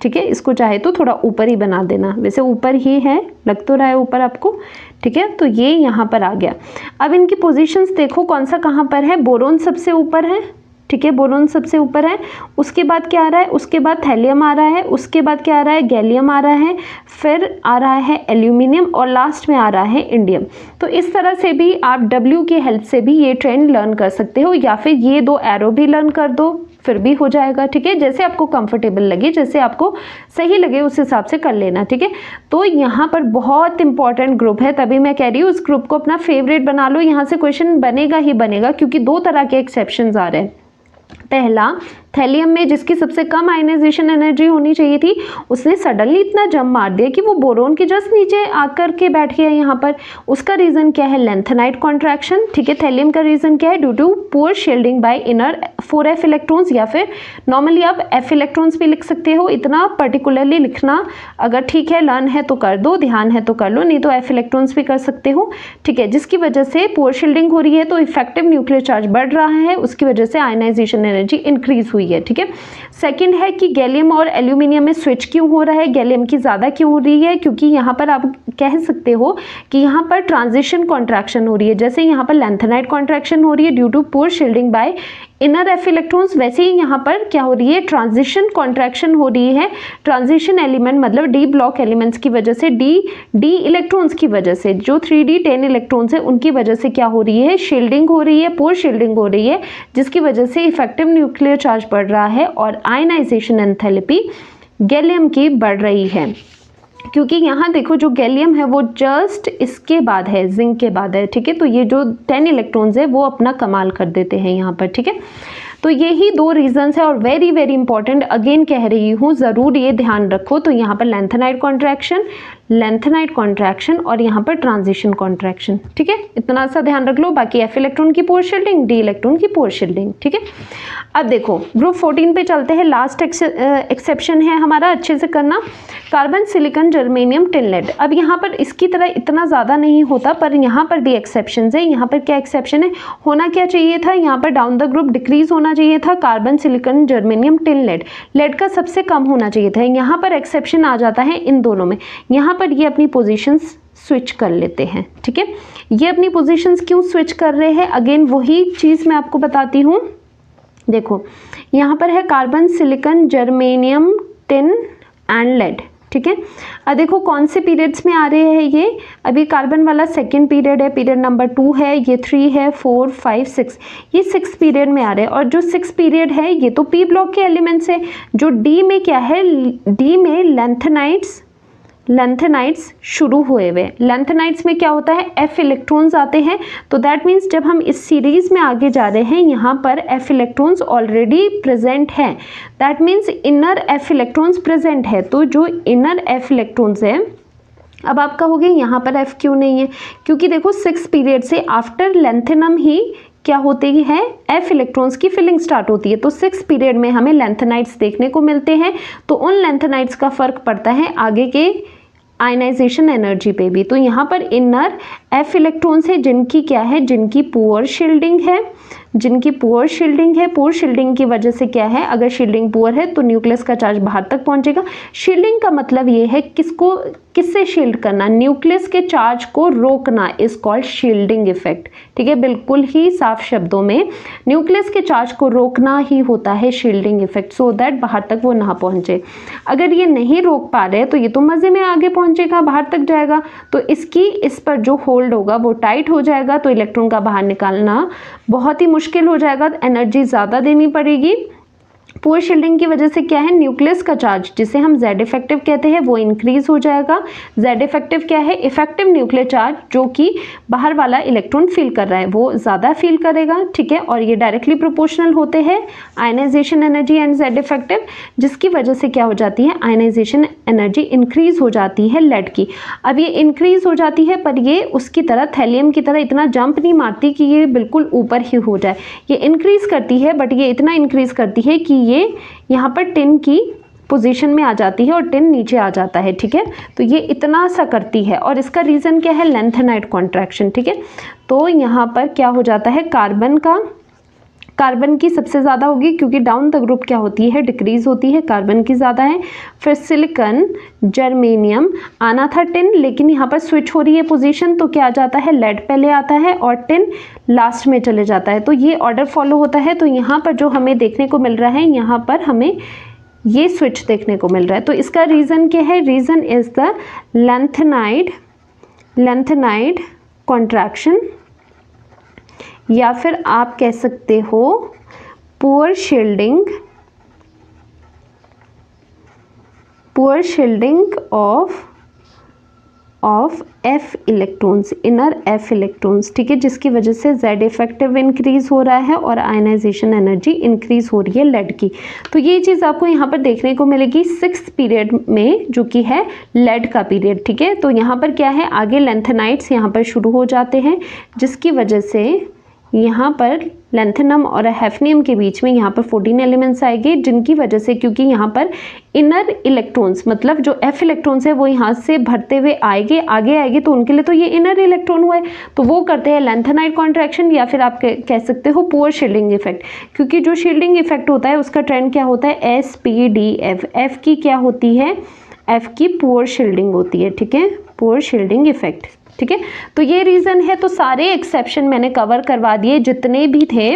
ठीक है। इसको चाहे तो थोड़ा ऊपर ही बना देना, वैसे ऊपर ही है, लग तो रहा है ऊपर आपको, ठीक है। तो ये यहाँ पर आ गया। अब इनकी पोजीशंस देखो कौन सा कहाँ पर है, बोरोन सबसे ऊपर है, ठीक है, बोरोन सबसे ऊपर है, उसके बाद क्या आ रहा है, उसके बाद थैलियम आ रहा है, उसके बाद क्या आ रहा है, गैलियम आ रहा है, फिर आ रहा है एल्यूमिनियम और लास्ट में आ रहा है इंडियम। तो इस तरह से भी आप W की हेल्प से भी ये ट्रेंड लर्न कर सकते हो, या फिर ये दो एरो भी लर्न कर दो, फिर भी हो जाएगा, ठीक है। जैसे आपको कंफर्टेबल लगे, जैसे आपको सही लगे उस हिसाब से कर लेना, ठीक है। तो यहाँ पर बहुत इंपॉर्टेंट ग्रुप है, तभी मैं कह रही हूँ उस ग्रुप को अपना फेवरेट बना लो, यहाँ से क्वेश्चन बनेगा ही बनेगा, क्योंकि दो तरह के एक्सेप्शंस आ रहे हैं। पहला, थैलियम में जिसकी सबसे कम आयनाइजेशन एनर्जी होनी चाहिए थी, उसने सडनली इतना जंप मार दिया कि वो बोरोन के जस्ट नीचे आकर के बैठ गया यहाँ पर। उसका रीज़न क्या है, लेंथेनाइट कॉन्ट्रैक्शन, ठीक है। थैलियम का रीज़न क्या है, due to poor shielding by inner 4f electrons, या फिर नॉर्मली आप f इलेक्ट्रॉन्स भी लिख सकते हो, इतना पर्टिकुलरली लिखना अगर ठीक है, लर्न है तो कर दो, ध्यान है तो कर लो, नहीं तो f इलेक्ट्रॉन्स भी कर सकते हो, ठीक है। जिसकी वजह से पुअर शील्डिंग हो रही है तो इफेक्टिव न्यूक्लियर चार्ज बढ़ रहा है, उसकी वजह से आयनाइजेशन एनर्जी इंक्रीज हुई है, ठीक है। सेकंड है कि गैलियम और एल्यूमिनियम में स्विच क्यों हो रहा है, गैलियम की ज़्यादा क्यों हो रही है, क्योंकि यहाँ पर आप कह सकते हो कि यहाँ पर ट्रांजिशन कॉन्ट्रैक्शन हो रही है। जैसे यहाँ पर लेंथेनाइट कॉन्ट्रैक्शन हो रही है due to poor shielding by inner f electrons, वैसे ही यहाँ पर क्या हो रही है, ट्रांजिशन कॉन्ट्रैक्शन हो रही है। ट्रांजिशन एलिमेंट मतलब डी ब्लॉक एलिमेंट्स की वजह से, डी इलेक्ट्रॉन्स की वजह से, जो 3d10 इलेक्ट्रॉन्स है उनकी वजह से क्या हो रही है, शील्डिंग हो रही है, पुअर शील्डिंग हो रही है, जिसकी वजह से इफेक्टिव न्यूक्लियर चार्ज बढ़ रहा है और आयनाइजेशन एंथैल्पी गैलियम की बढ़ रही है। क्योंकि यहाँ देखो जो गैलियम है वो जस्ट इसके बाद है, जिंक के बाद है, ठीक है। तो ये जो 10 इलेक्ट्रॉन्स है वो अपना कमाल कर देते हैं यहाँ पर, ठीक है। तो यही दो रीजंस है और वेरी वेरी इंपॉर्टेंट, अगेन कह रही हूँ, ज़रूर ये ध्यान रखो। तो यहाँ पर लेंथेनाइट कॉन्ट्रैक्शन और यहाँ पर ट्रांजिशन कॉन्ट्रैक्शन, ठीक है, इतना सा ध्यान रख लो। बाकी f इलेक्ट्रॉन की पुअर शील्डिंग, d इलेक्ट्रॉन की पुअर शील्डिंग, ठीक है। अब देखो ग्रुप 14 पे चलते हैं, लास्ट एक्सेप्शन है हमारा, अच्छे से करना, carbon silicon germanium tin lead. अब यहाँ पर इसकी तरह इतना ज़्यादा नहीं होता, पर यहाँ पर भी एक्सेप्शन है। यहाँ पर क्या एक्सेप्शन है, होना क्या चाहिए था, यहाँ पर डाउन द ग्रुप डिक्रीज होना चाहिए था, carbon silicon germanium tin lead, lead का सबसे कम होना चाहिए था। यहाँ पर एक्सेप्शन आ जाता है इन दोनों में। यहाँ पर ये अपनी पोजीशंस स्विच कर लेते हैं, ठीक है। ये अपनी पोजीशंस क्यों स्विच कर रहे हैं, अगेन वही चीज़ मैं आपको बताती हूँ। देखो यहाँ पर है carbon silicon germanium tin and lead, ठीक है। अब देखो कौन से पीरियड्स में आ रहे हैं ये, अभी कार्बन वाला सेकंड पीरियड है, पीरियड नंबर 2 है, ये 3 है, 4, 5, 6, ये 6 पीरियड में आ रहे हैं। और जो 6 पीरियड है ये तो पी ब्लॉक के एलिमेंट्स है। जो डी में क्या है, डी में लेंथेनाइड्स शुरू हुए हुए। लेंथेनाइड्स में क्या होता है, F इलेक्ट्रॉन्स आते हैं, तो दैट मीन्स जब हम इस सीरीज में आगे जा रहे हैं यहाँ पर F इलेक्ट्रॉन्स ऑलरेडी प्रेजेंट हैं, that means inner F electrons present है। तो जो इनर F इलेक्ट्रॉन्स है, अब आप कहोगे यहाँ पर F क्यों नहीं है, क्योंकि देखो 6 पीरियड से आफ्टर लेंथेनम ही क्या होती है, F इलेक्ट्रॉन्स की फिलिंग स्टार्ट होती है। तो 6 पीरियड में हमें लेंथेनाइड्स देखने को मिलते हैं, तो उन लेंथेनाइड्स का फर्क पड़ता है आगे के आयनाइजेशन एनर्जी पे भी। तो यहाँ पर इनर F इलेक्ट्रॉन्स है जिनकी क्या है, जिनकी पुअर शील्डिंग है, जिनकी पुअर शील्डिंग है। पुअर शील्डिंग की वजह से क्या है, अगर शील्डिंग पुअर है तो न्यूक्लियस का चार्ज बाहर तक पहुंचेगा। शील्डिंग का मतलब ये है किसको, किससे शील्ड करना, न्यूक्लियस के चार्ज को रोकना, इज कॉल्ड शील्डिंग इफेक्ट। ठीक है, बिल्कुल ही साफ शब्दों में न्यूक्लियस के चार्ज को रोकना ही होता है शील्डिंग इफेक्ट, सो दैट बाहर तक वो ना पहुंचे। अगर ये नहीं रोक पा रहे तो ये तो मजे में आगे पहुंचेगा, बाहर तक जाएगा, तो इसकी इस पर जो होल्ड होगा वो टाइट हो जाएगा, तो इलेक्ट्रॉन का बाहर निकालना बहुत ही मुश्किल हो जाएगा, एनर्जी ज़्यादा देनी पड़ेगी। पुअर शील्डिंग की वजह से क्या है, न्यूक्लियस का चार्ज जिसे हम Z इफेक्टिव कहते हैं वो इंक्रीज हो जाएगा। Z इफेक्टिव क्या है, इफेक्टिव न्यूक्लियर चार्ज जो कि बाहर वाला इलेक्ट्रॉन फील कर रहा है वो ज़्यादा फील करेगा। ठीक है, और ये डायरेक्टली प्रोपोर्शनल होते हैं ionization energy and Z effective, जिसकी वजह से क्या हो जाती है, आयनाइजेशन एनर्जी इंक्रीज हो जाती है लेड की। अब ये इंक्रीज हो जाती है पर ये उसकी तरह थैलियम की तरह इतना जंप नहीं मारती कि ये बिल्कुल ऊपर ही हो जाए, ये इंक्रीज करती है बट ये इतना इंक्रीज करती है कि ये यहाँ पर टिन की पोजीशन में आ जाती है और टिन नीचे आ जाता है। ठीक है, तो ये इतना सा करती है और इसका रीज़न क्या है, लेंथेनाइड कॉन्ट्रैक्शन। ठीक है, तो यहाँ पर क्या हो जाता है, कार्बन की सबसे ज़्यादा होगी क्योंकि डाउन द ग्रुप क्या होती है, डिक्रीज होती है, कार्बन की ज़्यादा है। फिर सिलिकॉन, जर्मेनियम, आना था टिन, लेकिन यहाँ पर स्विच हो रही है पोजीशन, तो क्या आ जाता है, लेड पहले आता है और टिन लास्ट में चले जाता है। तो ये ऑर्डर फॉलो होता है। तो यहाँ पर जो हमें देखने को मिल रहा है, यहाँ पर हमें ये स्विच देखने को मिल रहा है। तो इसका रीज़न क्या है, reason is the lanthanide contraction, या फिर आप कह सकते हो poor shielding of F electrons, inner F electrons. ठीक है, जिसकी वजह से Z इफेक्टिव इंक्रीज हो रहा है और आयनाइजेशन एनर्जी इंक्रीज हो रही है लेड की। तो ये चीज़ आपको यहाँ पर देखने को मिलेगी 6th पीरियड में, जो कि है लेड का पीरियड। ठीक है, तो यहाँ पर क्या है, आगे लेंथेनाइड्स यहाँ पर शुरू हो जाते हैं, जिसकी वजह से यहाँ पर लेंथेनम और हैफनियम के बीच में यहाँ पर 14 एलिमेंट्स आएंगे, जिनकी वजह से, क्योंकि यहाँ पर इनर इलेक्ट्रॉन्स मतलब जो F इलेक्ट्रॉन्स है वो यहाँ से भरते हुए आगे आएंगे, तो उनके लिए तो ये इनर इलेक्ट्रॉन हुआ है, तो वो करते हैं लेंथेनाइड कॉन्ट्रैक्शन, या फिर आप कह सकते हो पुअर शील्डिंग इफेक्ट। क्योंकि जो शील्डिंग इफेक्ट होता है उसका ट्रेंड क्या होता है, SPDF। F की क्या होती है, F की पुअर शील्डिंग होती है। ठीक है, पुअर शील्डिंग इफेक्ट। ठीक है, तो ये रीज़न है। तो सारे एक्सेप्शन मैंने कवर करवा दिए जितने भी थे।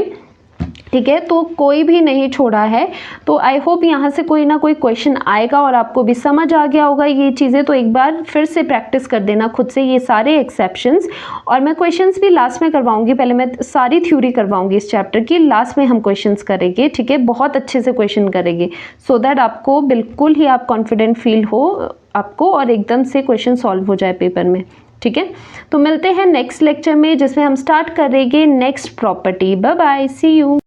ठीक है, तो कोई भी नहीं छोड़ा है। तो आई होप यहाँ से कोई ना कोई क्वेश्चन आएगा और आपको भी समझ आ गया होगा ये चीज़ें। तो एक बार फिर से प्रैक्टिस कर देना खुद से ये सारे एक्सेप्शंस, और मैं क्वेश्चंस भी लास्ट में करवाऊंगी। पहले मैं सारी थ्योरी करवाऊंगी इस चैप्टर की, लास्ट में हम क्वेश्चंस करेंगे। ठीक है, बहुत अच्छे से क्वेश्चन करेंगे, सो दैट आपको बिल्कुल ही आप कॉन्फिडेंट फील हो आपको, और एकदम से क्वेश्चन सॉल्व हो जाए पेपर में। ठीक है, तो मिलते हैं नेक्स्ट लेक्चर में, जिसमें हम स्टार्ट करेंगे next property. Bye bye, see you.